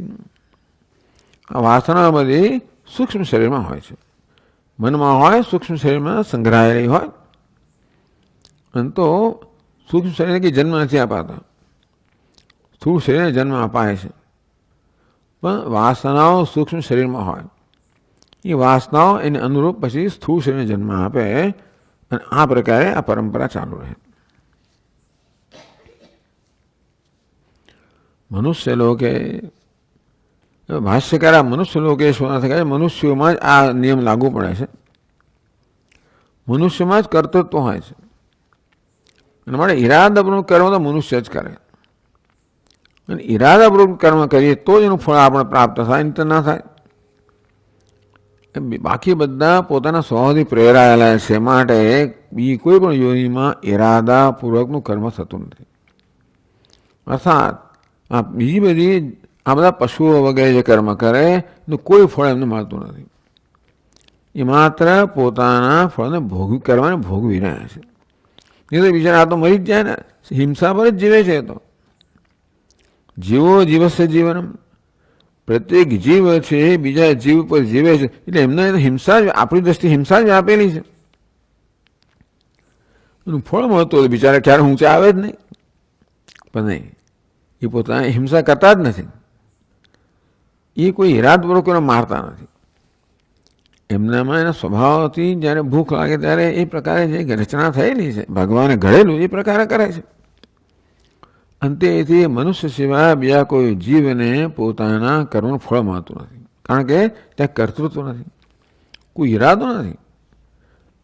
આ વાસના બધી સૂક્ષ્મ શરીરમાં હોય છે, મનમાં હોય, સૂક્ષ્મ શરીરમાં સંગ્રહાયેલી હોય. અને તો સૂક્ષ્મ શરીરને કંઈ જન્મ નથી અપાતા, સ્થૂળ શરીરને જન્મ અપાય છે. પણ વાસનાઓ સૂક્ષ્મ શરીરમાં હોય. એ વાસનાઓ એને અનુરૂપ પછી સ્થૂળ શરીરને જન્મ આપે. અને આ પ્રકારે આ પરંપરા ચાલુ રહે. મનુષ્ય લોકે ભાષ્યકાર મનુષ્ય લોકે શું નથી કહે? મનુષ્યોમાં જ આ નિયમ લાગુ પડે છે. મનુષ્યમાં જ કર્તૃત્વ હોય છે. અને માટે ઈરાદાપૂર્વક કર્મ તો મનુષ્ય જ કરે. અને ઈરાદાપૂર્વક કર્મ કરીએ તો જ એનું ફળ આપણે પ્રાપ્ત થાય, નહીં તો ના થાય. બાકી બધા પોતાના સ્વભાવથી પ્રેરાયેલા છે. માટે બીજી કોઈ પણ યોનિમાં ઈરાદાપૂર્વકનું કર્મ થતું નથી. અર્થાત આ બીજી બધી આ બધા પશુઓ વગેરે જે કર્મ કરે એનું કોઈ ફળ એમને મળતું નથી. એ માત્ર પોતાના ફળને કરવાને ભોગવી રહ્યા છે. એ તો બિચારા આ તો મરી જ જાય ને, હિંસા પર જ જીવે છે. તો જીવો જીવસે જીવનમ, પ્રત્યેક જીવ છે બીજા જીવ પર જીવે છે. એટલે એમને હિંસા જ, આપણી દ્રષ્ટિ હિંસા જ આપેલી છે. એનું ફળ મળતું હોય બિચારા ક્યારે ઊંચા આવે જ નહીં. પણ નહીં, એ પોતાને હિંસા કરતા જ નથી. એ કોઈ ઈરાદપૂર્વક એને મારતા નથી. એમનામાં એના સ્વભાવથી જ્યારે ભૂખ લાગે ત્યારે એ પ્રકારે જે રચના થયેલી છે, ભગવાને ઘડેલું એ પ્રકારે કરે છે. અંતે એથી મનુષ્ય સિવાય બીજા કોઈ જીવને પોતાના કર્મનું ફળ મળતું નથી. કારણ કે ત્યાં કર્તૃત્વ નથી, કોઈ ઈરાદો નથી.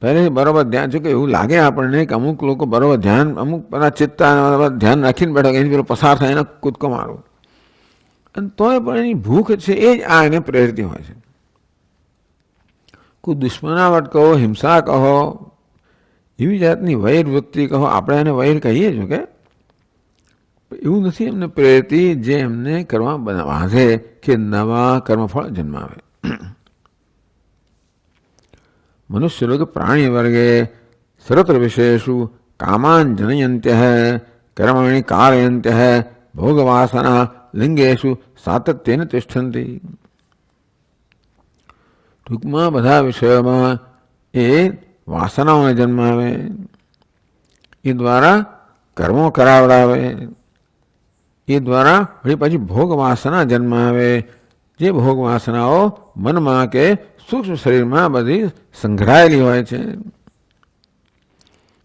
પહેલે બરાબર ધ્યાન છે કે એવું લાગે આપણને કે અમુક લોકો બરાબર ધ્યાન, અમુક બધા ચિત્તા ધ્યાન રાખીને બેઠા એની પેલો પસાર થાય એને કૂદકો મારવો. અને તોય પણ એની ભૂખ છે એ જ આ એને પ્રેરતી હોય છે. કોઈ દુશ્મનાવટ કહો, હિંસા કહો, એવી જાતની વૈર વૃત્તિ કહો, આપણે એને વૈર કહીએ છીએ કે એવું નથી એમને પ્રેરતી જે એમને કરવા બાંધે કે નવા કર્મફળ જન્માવે. મનુષ્ય લોક પ્રાણી વર્ગે સર્વત્ર વિશેષુ કામાન જનયંત્ય કર્માણિ કારયંત્ય ભોગવાસના લિંગેશુ સાતત્યેન તિષ્ઠંતી. ટૂંકમાં બધા વિષયોમાં એ વાસનાઓને જન્માવે, એ દ્વારા કર્મો કરાવડાવે, એ દ્વારા વળી પછી ભોગ વાસના જન્માવે. જે ભોગ વાસનાઓ મનમાં કે સૂક્ષ્મ શરીરમાં બધી સંઘરાયેલી હોય છે.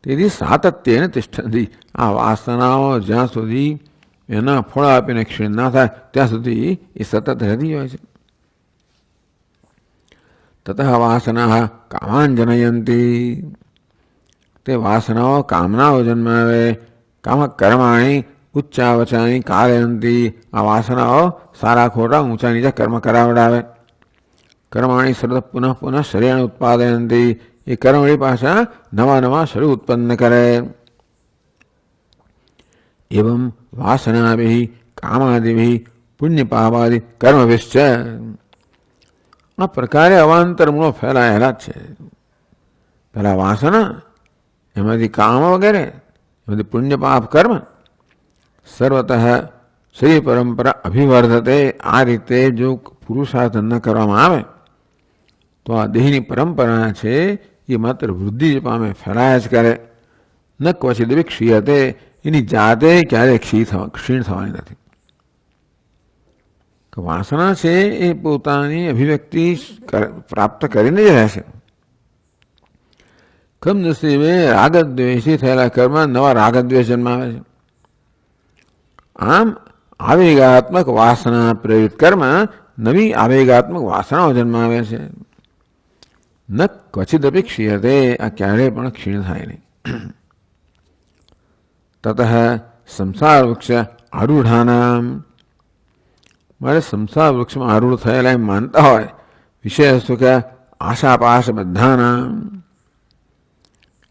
તેથી સાતત્યને તિષ્ઠંતી, આ વાસનાઓ જ્યાં સુધી એના ફળ આપીને ક્ષીણ ના થાય ત્યાં સુધી એ સતત રહેતી હોય છે. તતઃ વાસના કામાન જનયંતી, તે વાસનાઓ કામનાઓ જન્માવે. કામ કર્માણી ઉચ્ચાવચાની કારયંતી, આ વાસનાઓ સારા ખોટા ઊંચા નીચા કર્મ કરાવડાવે. કર્માણી સર્વ પુનઃ પુનઃ શરીર ઉત્પાદયંતી, એ કર્મણી પાછા નવા નવા શરીર ઉત્પન્ન કરે. એવં વાસનાભિ કામાદિભિ પુણ્યપાપાદિ કર્મભિશ્ચ, આ પ્રકારે અવાંતર મૂળો ફેલાયેલા જ છે. પહેલાં વાસના, એમાંથી કામ વગેરે, એમાંથી પુણ્ય પાપ કર્મ, સર્વતઃ શરીર પરંપરા અભિવર્ધતે. આ રીતે જો પુરુષાર્થ ન કરવામાં આવે તો આ દેહની પરંપરા છે એ માત્ર વૃદ્ધિ જ પામે, ફેલાયા જ કરે. ન ક્વચિત વિક્ષીયતે, એની જાતે ક્યારેય ક્ષીણ થવાની નથી. વાસના છે એ પોતાની અભિવ્યક્તિ પ્રાપ્ત કરીને જ રહેશે. કમનસીબે રાગદ્વેષી થયેલા કર્મ નવા રાગદ્વેષ જન્માવે છે. આમ આવેગાત્મક વાસના પ્રેરિત કર્મ નવી આવેગાત્મક વાસનાઓ જન્માવે છે. ન ક્વચિત અપેક્ષીયતે, આ ક્યારેય પણ ક્ષીણ થાય નહીં. તતઃ સંસાર વૃક્ષ આરૂઢાનામ, મારે સંસાર વૃક્ષમાં આરૂઢ થયેલા એમ માનતા હોય વિષય સુખ આશાપાશ બધાના,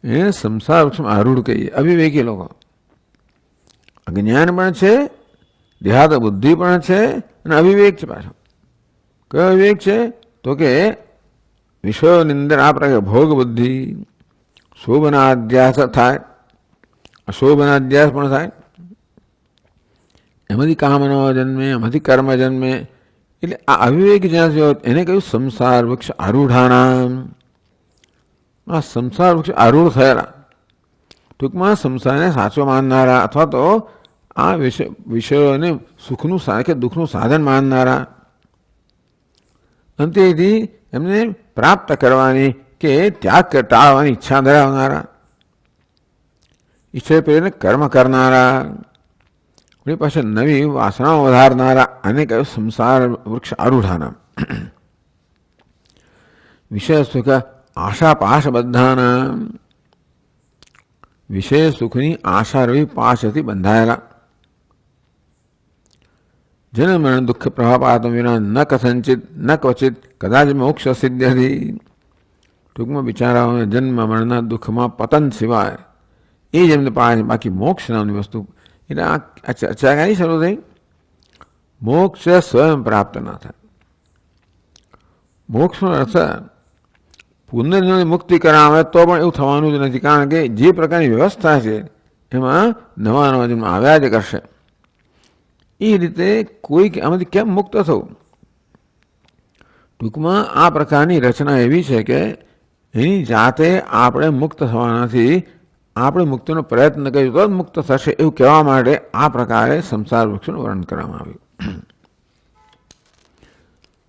એ સંસાર વૃક્ષમાં આરૂઢ કહીએ. અવિવેકી લોકો, અજ્ઞાન પણ છે, દેહાત બુદ્ધિ પણ છે, અને અવિવેક છે પાછો. કયો વિવેક છે તો કે વિષયોની અંદર આ પ્રકારે ભોગ બુદ્ધિ, શોભના અધ્યાસ થાય, અશોભના અધ્યાસ પણ થાય. એમાંથી કામનાઓ જન્મે, એમાંથી કર્મ જન્મે. એટલે આ અવિવેક જ્યાં છે એને કહ્યું સંસાર વૃક્ષ આરૂઢાનામ. આ સંસાર વૃક્ષ આરૂઢ થયેલા, ટૂંકમાં સંસારને સાચો માનનારા, અથવા તો આ વિષયોને સુખનું કે દુઃખનું સાધન માનનારા, અંતેથી એમને પ્રાપ્ત કરવાની કે ત્યાગ ટાળવાની ઈચ્છા ધરાવનારા, ઈશ્વર પ્રેરને કર્મ કરનારા, આપણી પાસે નવી વાસનાઓ વધારનારા, અને કહ્યું સંસાર વૃક્ષ આરૂઢાના. વિષય સુખ આશા પાશ બધાના, વિષય સુખની આશા રવી પાશથી બંધાયેલા. જન્મ મરણ દુઃખ પ્રભાપાત વિના ન કથંચિત ન ક્વચિત કદાચ મોક્ષ સિદ્ધ્યથી. ટૂંકમાં બિચારાઓને જન્મ મરણના દુઃખમાં પતન સિવાય એ જ એમને પાડે, બાકી મોક્ષ નામની વસ્તુ. એટલે આ ચર્ચા કઈ શરૂ થઈ? મોક્ષ સ્વયં પ્રાપ્ત ના થાય. મોક્ષનો અર્થ પુનર્જન્મની મુક્તિ કરાવે તો પણ એવું થવાનું જ નથી, કારણ કે જે પ્રકારની વ્યવસ્થા છે એમાં નવા નવા જન્મ આવ્યા જ કરશે. એ રીતે કોઈ આમાંથી કેમ મુક્ત થવું? ટૂંકમાં આ પ્રકારની રચના એવી છે કે એની જાતે આપણે મુક્ત થવા નથી, આપણે મુક્તિનો પ્રયત્ન કરીશું તો જ મુક્ત થશે એવું કહેવા માટે આ પ્રકારે સંસાર વૃક્ષનું વર્ણન કરવામાં આવ્યું.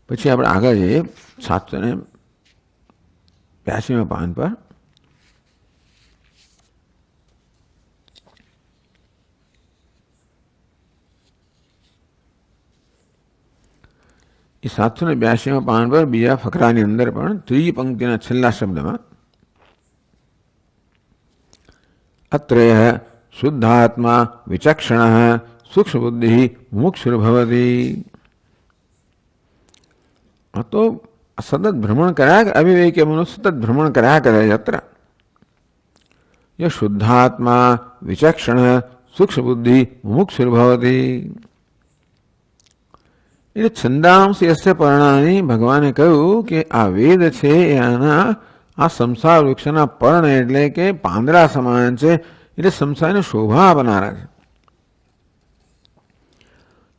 પછી આપણે આગળ જઈએ 782 પાન પર. એ 782 પાન પર બીજા ફકરાની અંદર પણ ત્રીજી પંક્તિના છેલ્લા શબ્દમાં અત્રેય શુદ્ધાત્મા વિચક્ષણ સૂક્ષ્મ બુદ્ધિ મુક્ષુર્ભવતી. આ તો સતત ભ્રમણ કર્યા અવિવેકી મનુષ્ય સતત ભ્રમણ કર્યા કરે અત્ર ય શુદ્ધાત્મા વિચક્ષણ સૂક્ષ્મ બુદ્ધિ મુક્ષુર્ભવતી. એટલે છંદાંશ યસ્ય પર્ણાની ભગવાને કહ્યું કે આ વેદ છે એના આ સંસાર વૃક્ષના પર્ણ એટલે કે પાંદડા સમાન છે, એટલે સંસારને શોભા આપનારા છે.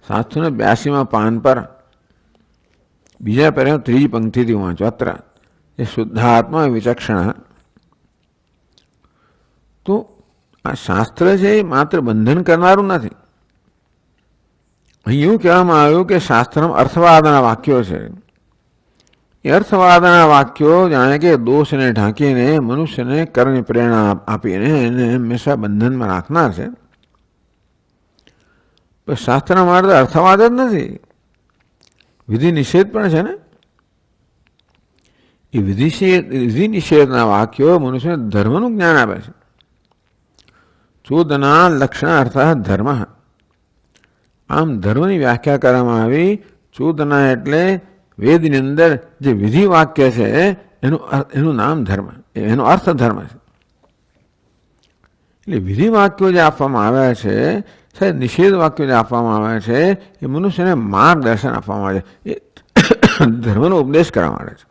782 પાન પર બીજા પહેલા ત્રીજી પંક્તિથી વાંચો. અત્ર એ શુદ્ધાત્મા વિચક્ષણ. તો આ શાસ્ત્ર છે એ માત્ર બંધન કરનારું નથી. અહીં એવું કહેવામાં આવ્યું કે શાસ્ત્રમાં અર્થવાદના વાક્યો છે. એ અર્થવાદના વાક્યો જાણે કે દોષને ઢાંકીને મનુષ્યને કર્મની પ્રેરણા આપીને એને હંમેશા બંધનમાં રાખનાર છે. પણ શાસ્ત્રના માર્ગ અર્થવાદ જ નથી, વિધિ નિષેધ પણ છે ને. એ વિધિ નિષેધના વાક્યો મનુષ્યને ધર્મનું જ્ઞાન આપે છે. ચોદના લક્ષણ અર્થ ધર્મ. આમ ધર્મની વ્યાખ્યા કરવામાં આવી. ચોદના એટલે વેદની અંદર જે વિધિ વાક્ય છે એનું નામ ધર્મ, એનો અર્થ ધર્મ છે. એટલે વિધિ વાક્યો જે આપવામાં આવ્યા છે, સાહેબ નિષેધ વાક્યો જે આપવામાં આવ્યા છે એ મનુષ્યને માર્ગદર્શન આપવામાં આવે છે, એ ધર્મનો ઉપદેશ કરવા માટે છે.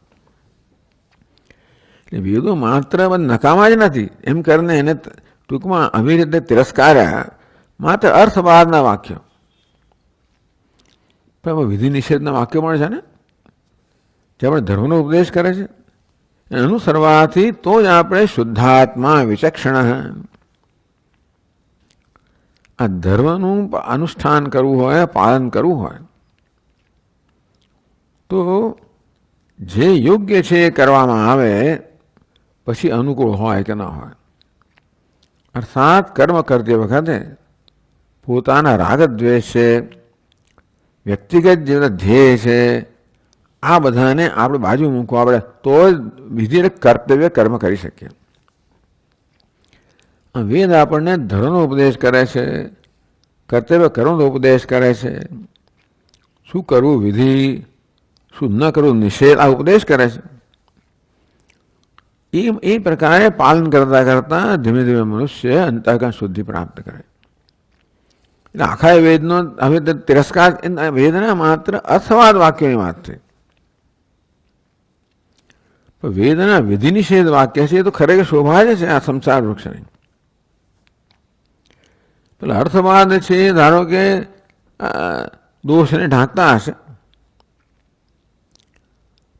એટલે વેદો માત્ર નકામા જ નથી એમ કરીને એને ટૂંકમાં આવી રીતે તિરસ્કાર્યા, માત્ર અર્થવાદના વાક્યો. પણ વિધિ નિષેધના વાક્યો પણ છે ને, જે આપણે ધર્મનો ઉપદેશ કરે છે. અનુસરવાથી તો જ આપણે શુદ્ધાત્મા વિચક્ષણ આ ધર્મનું અનુષ્ઠાન કરવું હોય, પાલન કરવું હોય તો જે યોગ્ય છે એ કરવામાં આવે, પછી અનુકૂળ હોય કે ન હોય. અર્થાત કર્મ કરતી વખતે પોતાના રાગ દ્વેષ છે, વ્યક્તિગત જે ધ્યેય છે, આ બધાને આપણે બાજુ મૂકવા આપણે તો જ વિધિ કર્તવ્ય કર્મ કરી શકીએ. વેદ આપણને ધર્મનો ઉપદેશ કરે છે, કર્તવ્ય કર્મનો ઉપદેશ કરે છે. શું કરવું વિધિ, શું ન કરવું નિષેધ, આ ઉપદેશ કરે છે. એ પ્રકારે પાલન કરતા કરતા ધીમે ધીમે મનુષ્ય અંતઃકરણ શુદ્ધિ પ્રાપ્ત કરે. એટલે આખા વેદનો હવે તિરસ્કાર વેદના માત્ર અર્થવાદ વાક્યોની વાત છે. વેદના વિધિ નિષેધ વાક્ય છે એ તો ખરેખર શોભા જ છે આ સંસાર વૃક્ષની. પેલા અર્થવાદ છે ધારો કે દોષને ઢાંકતા હશે,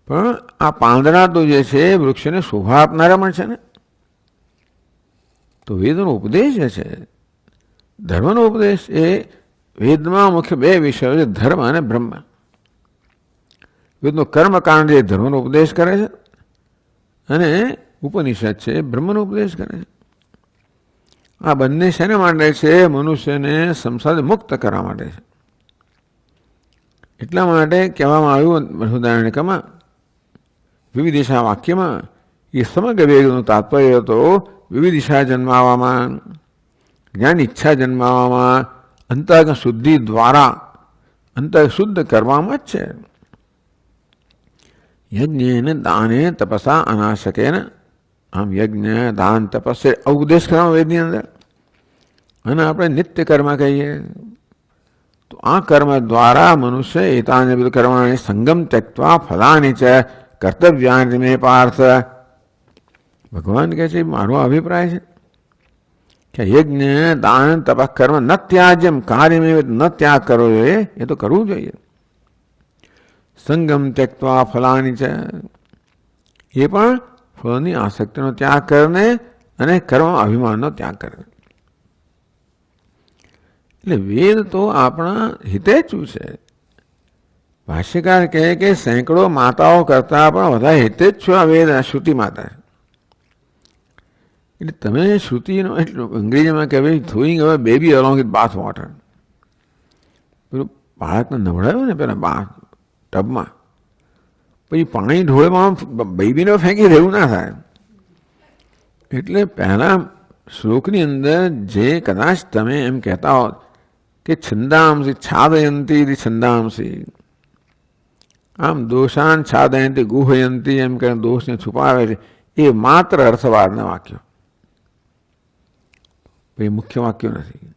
પણ આ પાંદડા તો જે છે વૃક્ષને શોભા આપનારા પણ છે ને. તો વેદનો ઉપદેશ જે છે, ધર્મનો ઉપદેશ, એ વેદમાં મુખ્ય બે વિષયો છે, ધર્મ અને બ્રહ્મ. વેદનો કર્મકાંડ જે ધર્મનો ઉપદેશ કરે છે અને ઉપનિષદ છે બ્રહ્મનો ઉપદેશ કરે છે. આ બંને શેના માટે છે? મનુષ્યને સંસાર મુક્ત કરવા માટે છે. એટલા માટે કહેવામાં આવ્યું બૃહદારણ્યકમાં વિવિધિશા વાક્યમાં એ સમગ્ર વેદનું તાત્પર્ય હતો વિવિધિશા જન્માવામાં, જ્ઞાન ઈચ્છા જન્માવામાં, અંતઃકરણ શુદ્ધિ દ્વારા અંતઃ શુદ્ધ કરવામાં જ છે. યજ્ઞેન દાને તપસા અનાશકેન. આમ યજ્ઞ દાન તપસ્ય ઉપદેશ કરવામાં વેદની અંદર. અને આપણે નિત્ય કર્મ કહીએ તો આ કર્મ દ્વારા મનુષ્ય એતાને બધું કર્માણી સંગમ ત્યક્ત્વા ફલાની છે કર્તવ્યાની મે પાર્થ. ભગવાન કહે છે મારો અભિપ્રાય છે કે યજ્ઞ દાન તપ કર્મ ન ત્યાજ્યમ કાર્યમેવ, ન ત્યાગ કરવો જોઈએ, એ તો કરવું જોઈએ. સંગમ ત્યક્ત્વા ફલાની છે, એ પણ ફળની આસક્તિનો ત્યાગ કરીને અને કર્મ અભિમાનનો ત્યાગ કરે. એટલે વેદ તો આપણા હિતેચ્છુ છે. ભાષ્યકાર કહે કે સેંકડો માતાઓ કરતાં પણ વધારે હિતેચ્છુ આ વેદ શ્રુતિ માતા. એટલે તમે શ્રુતિનો એટલું અંગ્રેજીમાં કહેવાય થ્રોઈંગ અવે baby along with bath water. પેલું બાળકને નવડાવ્યું ને પેલા બાથ ટબમાં, પછી પાણી ઢોળમાં બેબીને ફેંકી રહેવું ના થાય. એટલે પહેલા શ્લોકની અંદર જે કદાચ તમે એમ કહેતા હો કે છંદાંસી છાદયંતી છંદાંસી, આમ દોષાન છાદયંતી ગુહયંતી એમ કરીને દોષને છુપાવે છે, એ માત્ર અર્થવાદના વાક્યો, એ મુખ્ય વાક્યો નથી.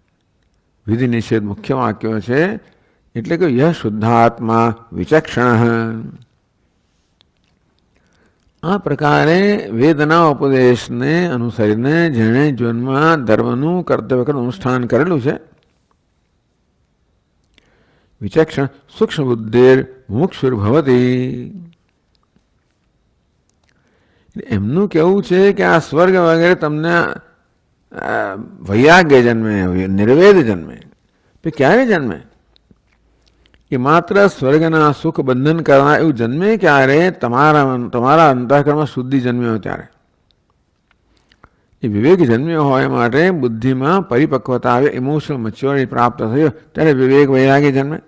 વિધિ નિષેધ મુખ્ય વાક્યો છે. એટલે કે યહ શુદ્ધાત્મા વિચક્ષણ. આ પ્રકારે વેદના ઉપદેશને અનુસરીને જેણે જીવનમાં ધર્મનું કર્તવ્ય અનુષ્ઠાન કરેલું છે, વિચક્ષણ સૂક્ષ્મ બુદ્ધિર મુક્ષુર ભવતી. એમનું કહેવું છે કે આ સ્વર્ગ વગેરે તમને વૈરાગ્ય જન્મે, નિર્વેદ જન્મે. ક્યારે જન્મે? કે માત્ર સ્વર્ગના સુખ બંધન કરનાર એવું જન્મે ક્યારે? તમારા અંતઃકરણમાં શુદ્ધિ જન્મ્યો હોય ત્યારે. એ વિવેક જન્મ્યો હોય માટે બુદ્ધિમાં પરિપક્વતા આવે, ઇમોશનલ મેચ્યોરિટી પ્રાપ્ત થયો ત્યારે વિવેક વૈરાગ્ય જન્મે.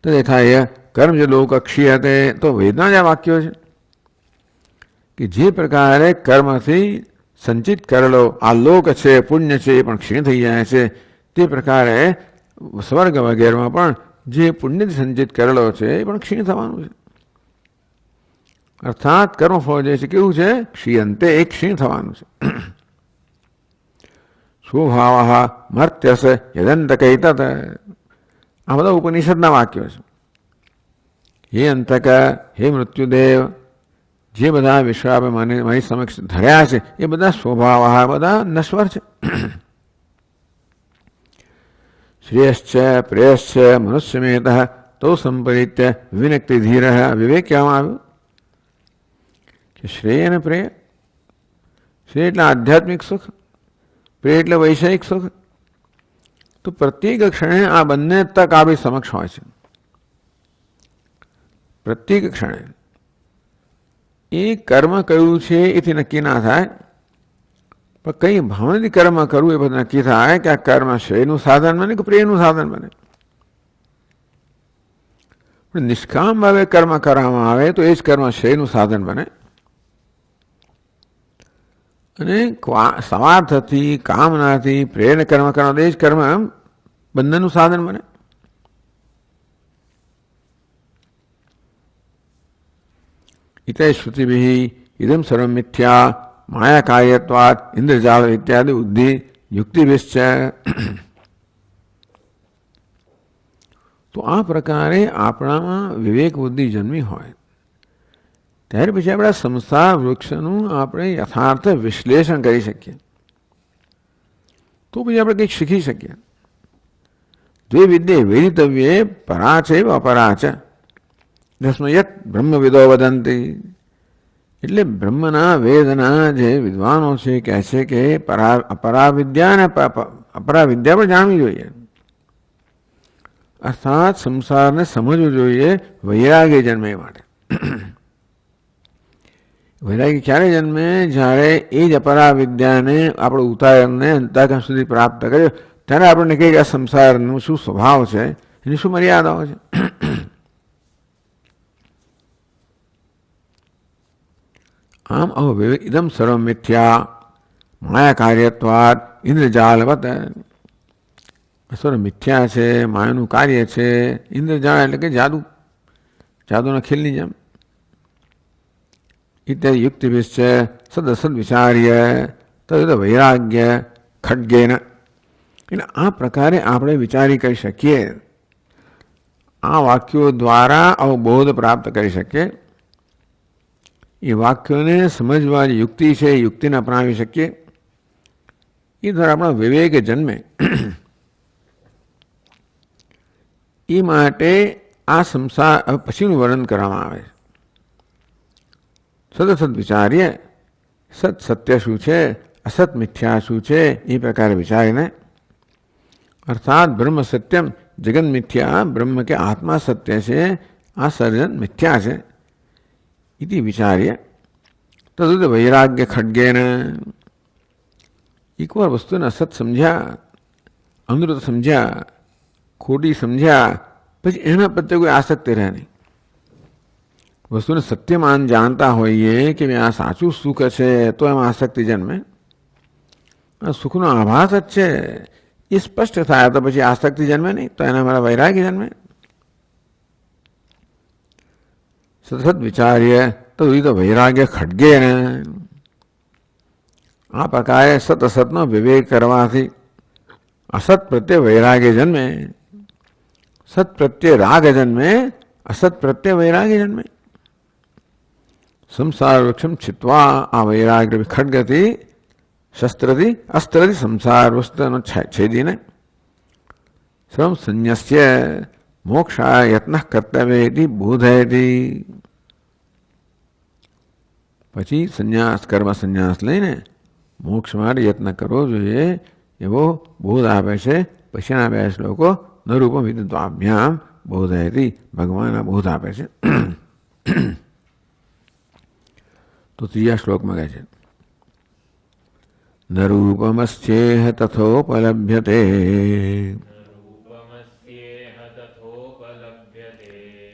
તો થાય કર્મ જે લોક અક્ષીયતે, તો વેદના જ આ વાક્યો છે કે જે પ્રકારે કર્મથી સંચિત કરેલો આ લોક છે, પુણ્ય છે, એ પણ ક્ષીણ થઈ જાય છે. તે પ્રકારે સ્વર્ગ વગેરેમાં પણ જે પુણ્યથી સંચિત કરેલો છે એ પણ ક્ષીણ થવાનું છે. અર્થાત કર્મફળ જે છે કેવું છે? ક્ષીયંતે, એ ક્ષીણ થવાનું છે. સ્વભાવ મર્ત્યસ યદંત કૈતત, આ બધા ઉપનિષદના વાક્યો છે. હે અંતક, હે મૃત્યુદેવ, જે બધા વિશ્વ આપણે મારી સમક્ષ ધર્યા છે એ બધા સ્વભાવ, બધા નશ્વર છે. શ્રેયશ્ચ પ્રેયશ્ચ મનુષ્યમેત તો સંપરિત્ય વિનક્તિ ધીર, વિવેક કહેવામાં આવ્યું કે શ્રેય અને પ્રેય. શ્રેય એટલે આધ્યાત્મિક સુખ, પ્રેય એટલે વૈષયિક સુખ. તો પ્રત્યેક ક્ષણે આ બંને તક આપણી સમક્ષ હોય છે. પ્રત્યેક ક્ષણે એ કર્મ કયું છે એથી નક્કી ના થાય, પણ કઈ ભાવનાથી કર્મ કરવું એ બધું નક્કી થાય કે આ કર્મ શ્રેયનું સાધન બને કે પ્રેયનું સાધન બને. પણ નિષ્કામ ભાવે કર્મ કરવામાં આવે તો એ જ કર્મ શ્રેયનું સાધન બને, અને સ્વાર્થથી કામનાથી પ્રેરణ કર્મ કરવા એ જ કર્મ બંધનનું સાધન બને. ઇતે શ્રુતિભિ ઇદમ સર્વમ મિથ્યા માયા કાર્યત્વાત ઇન્દ્રજાલ ઇત્યાદિ બુદ્ધિ યુક્તિભિશ્ચ. તો આ પ્રકારે આપણામાં વિવેક બુદ્ધિ જન્મી હોય ત્યારે પછી આપણા સંસાર વૃક્ષનું આપણે યથાર્થ વિશ્લેષણ કરી શકીએ, તો પછી આપણે કંઈક શીખી શકીએ. દ્વે વિદ્યે વેદિતવ્યે પરા છે અપરા છે, દસ્મયત બ્રહ્મવિદો વદંતી. એટલે બ્રહ્મના વેદના જે વિદ્વાનો છે કહે છે કે અપરા વિદ્યા અને અપરા વિદ્યા પણ જાણવી જોઈએ. અર્થાત સંસારને સમજવું જોઈએ વૈરાગ્ય જન્મે માટે. વૈરાગ્ય ક્યારે જન્મે? જ્યારે એ જ અપરા વિદ્યાને આપણે ઉતારને અંતઃકરણ સુધી પ્રાપ્ત કર્યો ત્યારે આપણને કહીએ કે આ સંસારનું શું સ્વભાવ છે, એની શું મર્યાદાઓ છે. આમ અવિવેક ઇદમ સર્વ મિથ્યા માયા કાર્યત્વાદ ઇન્દ્રજાલવત. સર્વ મિથ્યા છે, માયાનું કાર્ય છે. ઇન્દ્રજાળ એટલે કે જાદુ, જાદુના ખીલની જેમ. ઇત્યાદિ યુક્તિભિશ્ચ સદસદ વિચાર્ય તદ વૈરાગ્ય ખડ્ગેન. એટલે આ પ્રકારે આપણે વિચારી કરી શકીએ, આ વાક્યો દ્વારા અવબોધ પ્રાપ્ત કરી શકીએ. એ વાક્યોને સમજવા જે યુક્તિ છે એ યુક્તિને અપનાવી શકીએ. એ દ્વારા આપણા વિવેક જન્મે. એ માટે આ સંસાર પછીનું વર્ણન કરવામાં આવે છે. સદસદ વિચારીએ સત સત્ય શું છે, અસત મિથ્યા શું છે, એ પ્રકારે વિચારીને અર્થાત બ્રહ્મ સત્યમ જગન મિથ્યા, બ્રહ્મ કે આત્મા સત્ય છે, આ સર્જન મિથ્યા છે ઇતિ વિચાર્ય તદુદ વૈરાગ્ય ખડગેન. એકવાર વસ્તુને અસત સમજ્યા, અમૃત સમજ્યા, ખોટી સમજ્યા પછી એના પ્રત્યે કોઈ આસક્તિ રહે નહીં. વસ્તુને સત્યમાન જાણતા હોઈએ કે આ સાચું સુખ છે તો એમાં આસક્તિ જન્મે. આ સુખનો આભાસ જ છે એ સ્પષ્ટ થાય તો પછી આસક્તિ જન્મે નહીં, તો એના મારા વૈરાગ્ય જન્મે. સતત વિચાર્ય તો વૈરાગ્ય ખડગે ને. આ પ્રકારે સત અસતનો વિવેક કરવાથી અસત પ્રત્યે વૈરાગ્ય જન્મે, સત પ્રત્યે રાગ જન્મે, અસત પ્રત્યે વૈરાગ્ય જન્મે. સંસાર વૃક્ષમ છિત્વા, આ વૈરાગ્ય ખડગથી શસ્ત્રથી અસ્ત્રથી સંસાર વસ્તુનો છેદીને શ્રમ સંન્યસ્ય મોક્ષાય યત્ન કર્તવ્યથી બોધયથી. પછી સંન્યાસ કર્મ સંન્યાસ લઈને મોક્ષ માટે યત્ન કરવો જોઈએ એવો બોધ આપે છે. પછીના બે શ્લોકો નરૂપમ વિદ્વાભ્યામ બોધયથી ભગવાનના બોધ આપે છે. તો ત્રીજા શ્લોકમાં કહે છે નરૂપમસ્યેહ તથોપલભ્યતે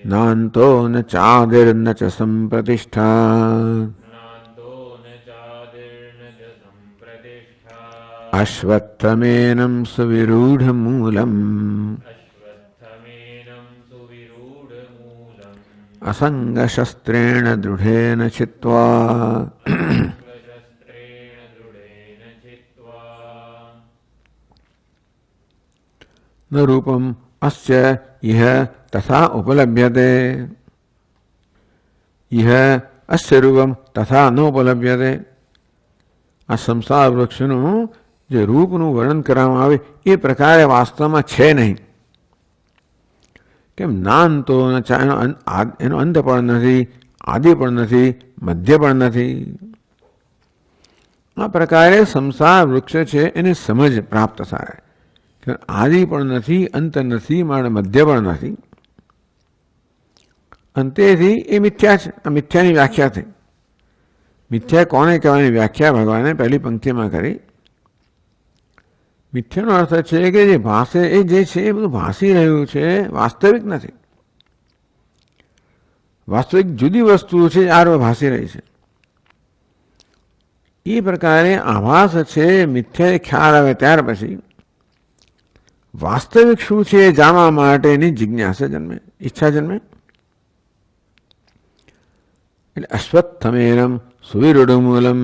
નાન્તો ન ચાદિર્ન ચ સંપ્રતિષ્ઠા અશ્વત્થમેનં સુવિરૂઢમૂલમ અસંગશસ્ત્રેણ દૃઢેન ચિત્વા. ન રૂપમ અસ્ય ઇહ તથા ઉપલભ્યતે, ઇહ અસ્ય રૂપમ તથા નોપલભ્યતે. આ સંસાર વૃક્ષનું જે રૂપનું વર્ણન કરવામાં આવે એ પ્રકારે વાસ્તવમાં છે નહીં. કેમ? નાંતો એનો અંત પણ નથી, આદિ પણ નથી, મધ્ય પણ નથી. આ પ્રકારે સંસાર વૃક્ષ છે એની સમજ પ્રાપ્ત થાય. આદિ પણ નથી, અંત નથી, મધ્ય પણ નથી. અંતેથી એ મિથ્યા છે. આ મિથ્યાની વ્યાખ્યા થઈ. મિથ્યા કોને કહેવાની વ્યાખ્યા ભગવાને પહેલી પંક્તિમાં કરી. મિથ્યાનો અર્થ છે કે જે ભાષે એ જે છે એ બધું ભાષી રહ્યું છે, વાસ્તવિક નથી. વાસ્તવિક જુદી વસ્તુ છે, આ ભાષી રહી છે. એ પ્રકારે આભાસ છે, મિથ્યા ખ્યાલ આવે ત્યાર પછી વાસ્તવિક શું છે એ જાણવા માટેની જિજ્ઞાસા જન્મે, ઈચ્છા જન્મે. એટલે અશ્વત્થમેનમ સુવિરૂઢમૂલમ,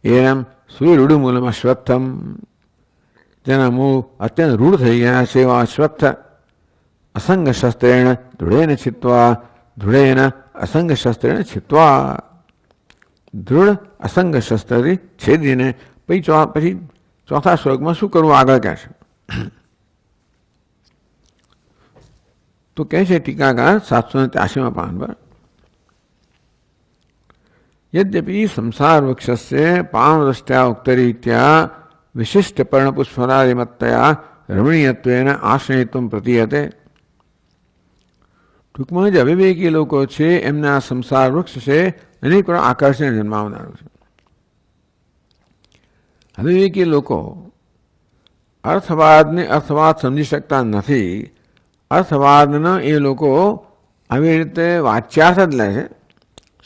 એનમ સુવિરૂઢમૂલમ અશ્વત્થમ, જેના મૂળ અત્યંત રૂઢ થઈ ગયા છે એવા અશ્વત્થ અસંગ શસ્ત્રેણ દૃઢેન છિત્વા, દૃઢેન અસંગ શસ્ત્રેણ છિત્વા. દૃઢ અસંગ શસ્ત્રથી છેદીને પછી ચોથા શ્લોકમાં શું કરવું આગળ કહે છે. તો કહે છે ટીકાકાર 783 પાન પર, યદ્યપિ સંસાર વૃક્ષસ્ય પામદૃષ્ટ્યા ઉક્તરીત્યા વિશિષ્ટ પર્ણપુષ્પરાદિમત્તયા રમણીયત્વેન આશ્રયત્વમ પ્રતીયતે. ટૂંકમાં જે અવિવેકી લોકો છે એમને આ સંસાર વૃક્ષ છે એની પણ આકર્ષણ જન્માવનારું છે. અવિવેકી લોકો અર્થવાદને અર્થવાદ સમજી શકતા નથી. અર્થવાદનો એ લોકો આવી રીતે વાચ્યાર્થ જ લે છે,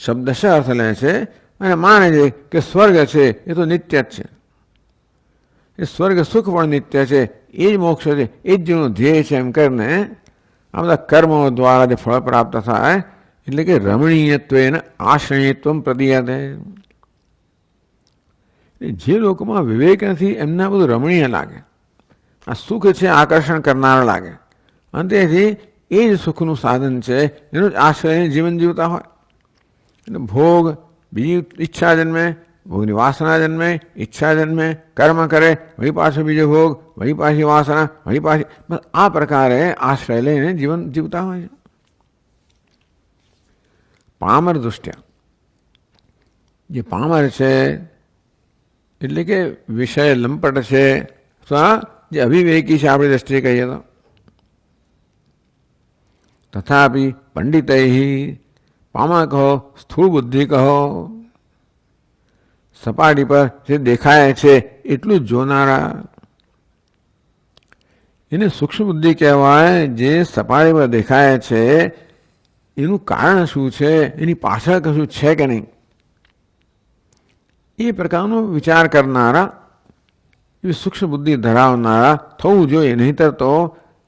શબ્દશ અર્થ લે છે અને માને છે કે સ્વર્ગ છે એ તો નિત્ય જ છે. એ સ્વર્ગ સુખ પણ નિત્ય છે, એ જ મોક્ષ છે, એ જ જેનું ધ્યેય છે એમ કરીને આ બધા કર્મો દ્વારા જે ફળ પ્રાપ્ત થાય એટલે કે રમણીયત્વેન આશ્રયત્વમ પ્રદીયતે. જે લોકોમાં વિવેક નથી એમને બધું રમણીય લાગે, આ સુખ છે આકર્ષણ કરનાર લાગે, અને તેથી એ જ સુખનું સાધન છે, એનું જ આશ્રય જીવન જીવતા હોય. એટલે ભોગ, બીજી ઈચ્છા જન્મે, ભોગની વાસના જન્મે, ઈચ્છા જન્મે, કર્મ કરે, વળી પાછો બીજો ભોગ, વળી પાછી વાસના, વળી પાછી, આ પ્રકારે આશ્રય લઈને જીવન જીવતા હોય છે. પામર દૃષ્ટ્યા જે પામર છે એટલે કે વિષય લંપટ છે, અથવા જે અવિવેકી છે આપણી દ્રષ્ટિએ કહીએ તો, તથાપિ પંડિતૈ, પામર કહો, સ્થૂળ બુદ્ધિ કહો, સપાટી પર જે દેખાય છે એટલું જ જોનારા, એને સૂક્ષ્મ બુદ્ધિ કહેવાય. જે સપાટી પર દેખાય છે એનું કારણ શું છે, એની પાછળ કશું છે કે નહીં, એ પ્રકારનો વિચાર કરનારા, એવી સૂક્ષ્મ બુદ્ધિ ધરાવનારા થવું જોઈએ. નહીંતર તો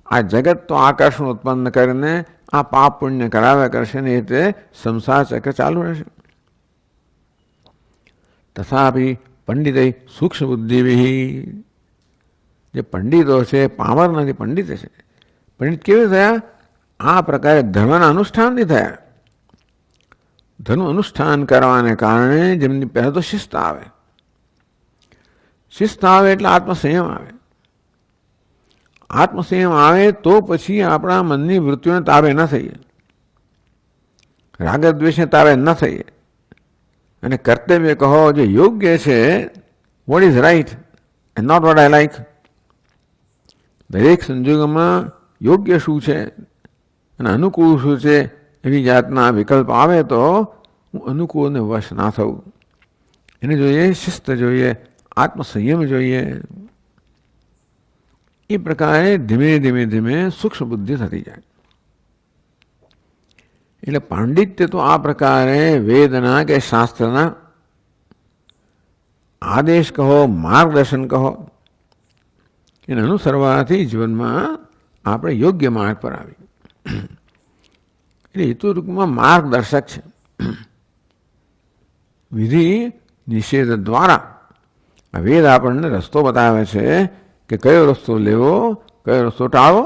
આ જગત તો આકર્ષણ ઉત્પન્ન કરીને આ પાપ પુણ્ય કરાવ્યા કરશે ને, એટલે સંસાર ચક્ર ચાલુ રહેશે. તથાપિ પંડિત સૂક્ષ્મ બુદ્ધિ વિહી, જે પંડિતો છે પામર નથી, પંડિત છે. પંડિત કેવી થયા? આ પ્રકારે ધર્મના અનુષ્ઠાનથી થયા. ધર્મ અનુષ્ઠાન કરવાને કારણે જેમની પહેલાં તો શિસ્ત આવે, શિસ્ત આવે એટલે આત્મસંયમ આવે. આત્મસંયમ આવે તો પછી આપણા મનની વૃત્તિઓને તાબે ન થઈએ, રાગદ્વેષને તાબે ન થઈએ, અને કર્તવ્ય કહો જે યોગ્ય છે, what is right and not what I like. દરેક સંજોગોમાં યોગ્ય શું છે અને અનુકૂળ શું છે, એવી જાતના વિકલ્પ આવે તો હું અનુકૂળને વશ ના થવું. એને જોઈએ શિસ્ત જોઈએ, આત્મસંયમ જોઈએ. એ પ્રકારે ધીમે ધીમે ધીમે સૂક્ષ્મ બુદ્ધિ થતી જાય. એટલે પાંડિત્ય તો આ પ્રકારે વેદના કે શાસ્ત્રના આદેશ કહો, માર્ગદર્શન કહો, એને અનુસરવાથી જીવનમાં આપણે યોગ્ય માર્ગ પર આવી. એટલે એ તો ટૂંકમાં માર્ગદર્શક છે. વિધિ નિષેધ દ્વારા વેદ આપણને રસ્તો બતાવે છે કે કયો રસ્તો લેવો, કયો રસ્તો ટાળવો,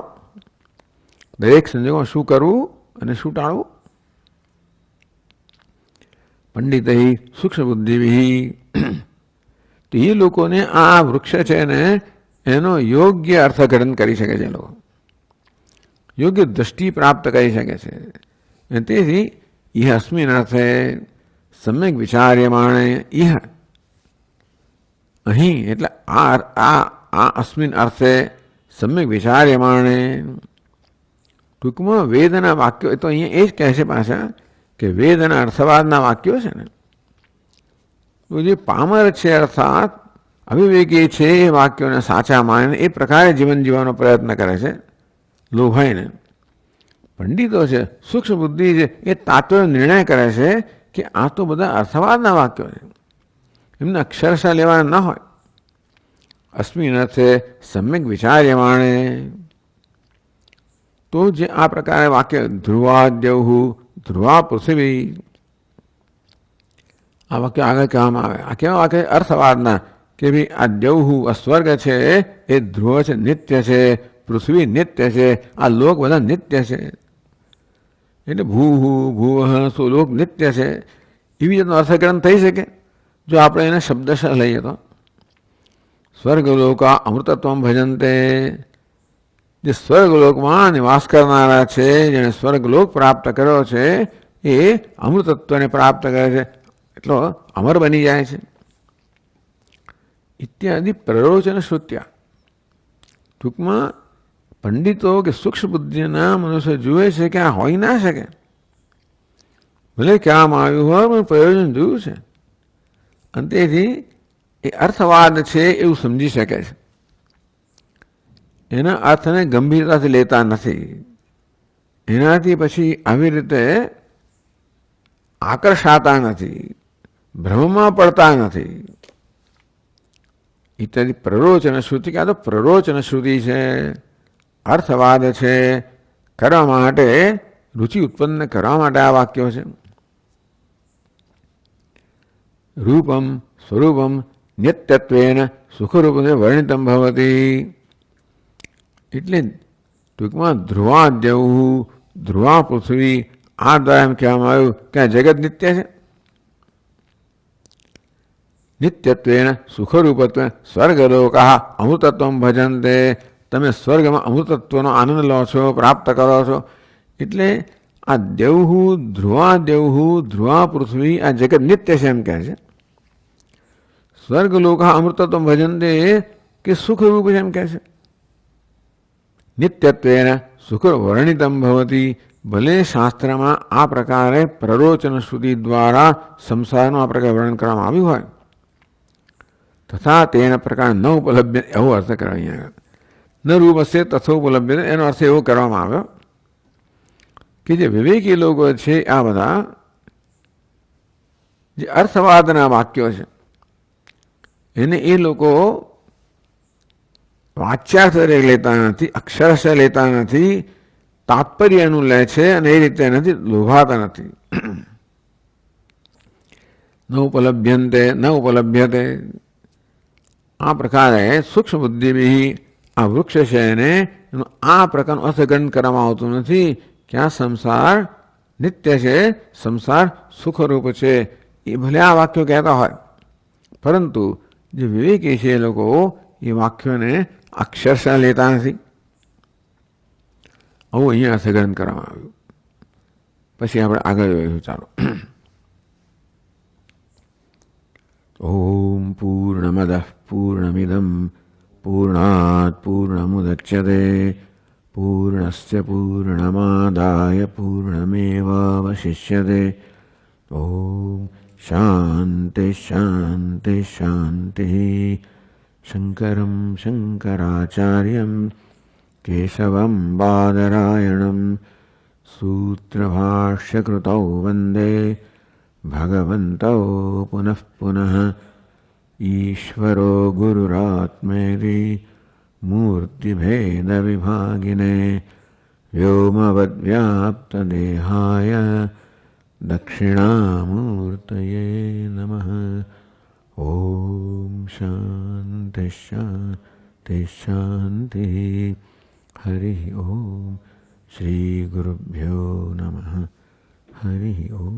દરેક સંજોગોમાં શું કરવું અને શું ટાળવું. પંડિત સૂક્ષ્મ બુદ્ધિ વિહી, તો એ લોકોને આ વૃક્ષ છે ને એનો યોગ્ય અર્થઘટન કરી શકે છે, લોકો યોગ્ય દ્રષ્ટિ પ્રાપ્ત કરી શકે છે. અને તેથી ઇહ અસ્મિન અર્થે સમ્યક વિચાર્યમાણે, ઇહ અહીં એટલે આ અસ્મિન અર્થે સમ્યક વિચાર્યમાણે, ટૂંકમાં વેદના વાક્યો તો અહીંયા એ જ કહે છે પાછા કે વેદના અર્થવાદના વાક્યો છે ને, તો જે પામર છે અર્થાત અવિવેકી છે એ વાક્યોને સાચા માને એ પ્રકારે જીવન જીવવાનો પ્રયત્ન કરે છે લોભાઈને. પંડિતો છે, સૂક્ષ્મ બુદ્ધિ છે, એ તાત્વિક નિર્ણય કરે છે કે આ તો બધા અર્થવાદના વાક્યો છે, એમને અક્ષરશઃ લેવાના ન હોય. અસ્મિન અર્થે સમ્યક વિચાર્યમાણે, તો જે આ પ્રકારે વાક્ય ધ્રુવાદ્યૌ, ધ્રુવા પૃથ્વી, આ વાક્ય આગળ કહેવામાં આવે. આ કેવા વાક્ય? અર્થવાદના, કે ભાઈ આ દ્યૌહુ, આ સ્વર્ગ છે એ ધ્રુવ છે, નિત્ય છે, પૃથ્વી નિત્ય છે, આ લોક બધા નિત્ય છે. એટલે ભૂહુ ભૂવઃ સુલોક નિત્ય છે. એવી રીતનું અર્થઘટન થઈ શકે જો આપણે એને શબ્દશઃ લઈએ તો. સ્વર્ગલોકા અમૃતત્વમ ભજંતે, જે સ્વર્ગલોકમાં નિવાસ કરનારા છે, જેણે સ્વર્ગલોક પ્રાપ્ત કર્યો છે, એ અમૃતત્વને પ્રાપ્ત કરે છે, એટલો અમર બની જાય છે. ઇત્યાદિ પ્રરોચન શ્રુત્યા. ટૂંકમાં પંડિતો કે સૂક્ષ્મ બુદ્ધિના મનુષ્ય જુએ છે કે આ હોઈ ના શકે, ભલે કહેવામાં આવ્યું હોય પણ પ્રયોજન જોયું છે, અને તેથી એ અર્થવાદ છે એવું સમજી શકે છે. એના અર્થને ગંભીરતાથી લેતા નથી, એનાથી પછી આવી રીતે આકર્ષાતા નથી, ભ્રમમાં પડતા નથી. ઇત્યાદિ પ્રરોચન શ્રુતિ, કે આ તો પ્રરોચન શ્રુતિ છે, અર્થવાદ છે, કરવા માટે રુચિ ઉત્પન્ન કરવા માટે આ વાક્યો છે. રૂપમ સ્વરૂપમ નિત્યત્વેન સુખરૂપે વર્ણિતમ ભવતી. એટલે ટૂંકમાં ધ્રુવાદ્યૌ, ધ્રુવા પૃથ્વી, આ દ્વારા એમ કહેવામાં આવ્યું કે આ જગત નિત્ય છે. નિત્યત્વેન સુખરૂપત્વે સ્વર્ગલોકા અમૃતત્વમ ભજંતે, તમે સ્વર્ગમાં અમૃતત્વનો આનંદ લો છો, પ્રાપ્ત કરો છો. એટલે આ દેવહુ, ધ્રુવા દેવહુ, ધ્રુવા પૃથ્વી, આ જગત નિત્ય છે એમ કહે છે. સ્વર્ગલોક અમૃતત્વ ભજનતે કે સુખરૂપ છે એમ કહે છે. નિત્યત્વેન સુખ વર્ણિતમ ભવતી, ભલે શાસ્ત્રમાં આ પ્રકારે પ્રરોચન શ્રુતિ દ્વારા સંસારનું આ પ્રકારે વર્ણન કરવામાં આવ્યું હોય, તથા તેના પ્રકાર ન ઉપલબ્ધ, એવો અર્થ કરાય અહીંયા. ન રૂપસ્ય તથોપલબ્ધ, એનો અર્થ એવો કરવામાં આવ્યો કે જે વિવેકી લોકો છે આ બધા જે અર્થવાદના વાક્યો છે એને એ લોકો વાચ્યાર્થ લેતા નથી, અક્ષરશ લેતા નથી, તાત્પર્યનું લે છે અને એ રીતે નથી લોભાતા નથી. ન ઉપલભ્યંતે ન ઉપલભ્યતે, આ પ્રકારે સૂક્ષ્મ બુદ્ધિ આ વૃક્ષ છે એને એનું આ પ્રકારનું અર્થઘટન કરવામાં આવતું નથી કે આ સંસાર નિત્ય છે, સંસાર સુખરૂપ છે. એ ભલે આ વાક્યો કહેતા હોય, પરંતુ જે વિવેકી છે એ લોકો એ વાક્યોને અક્ષરશઃ લેતા નથી. આવું અહીંયા અર્થઘટન કરવામાં આવ્યું. પછી આપણે આગળ જોઈશું. ચાલો. ઓમ પૂર્ણમદ પૂર્ણમિદમ પૂર્ણાત પૂર્ણમુદચ્યતે પૂર્ણસ્ય પૂર્ણમાદાય પૂર્ણમેવાવશિષ્યતે. ઓમ શાંતિ શાંતિ શાંતિ. શંકરમ શંકરાચાર્યમ કેશવમ બાદરાયણમ સૂત્રભાષ્યકૃતૌ વંદે ભગવन्तौ પુનઃ પુનઃ. ઈશ્વરો ગુરુરાત્મેતિ મૂર્તિભેદવિભાગિને વ્યોમવદ્વ્યાપ્તદેહાય દક્ષિણામૂર્તયે નમઃ. ઓમ શાંતિ શાંતિ શાંતિ. હરિ ઓમ. શ્રી ગુરુભ્યો નમઃ. હરિ ઓમ.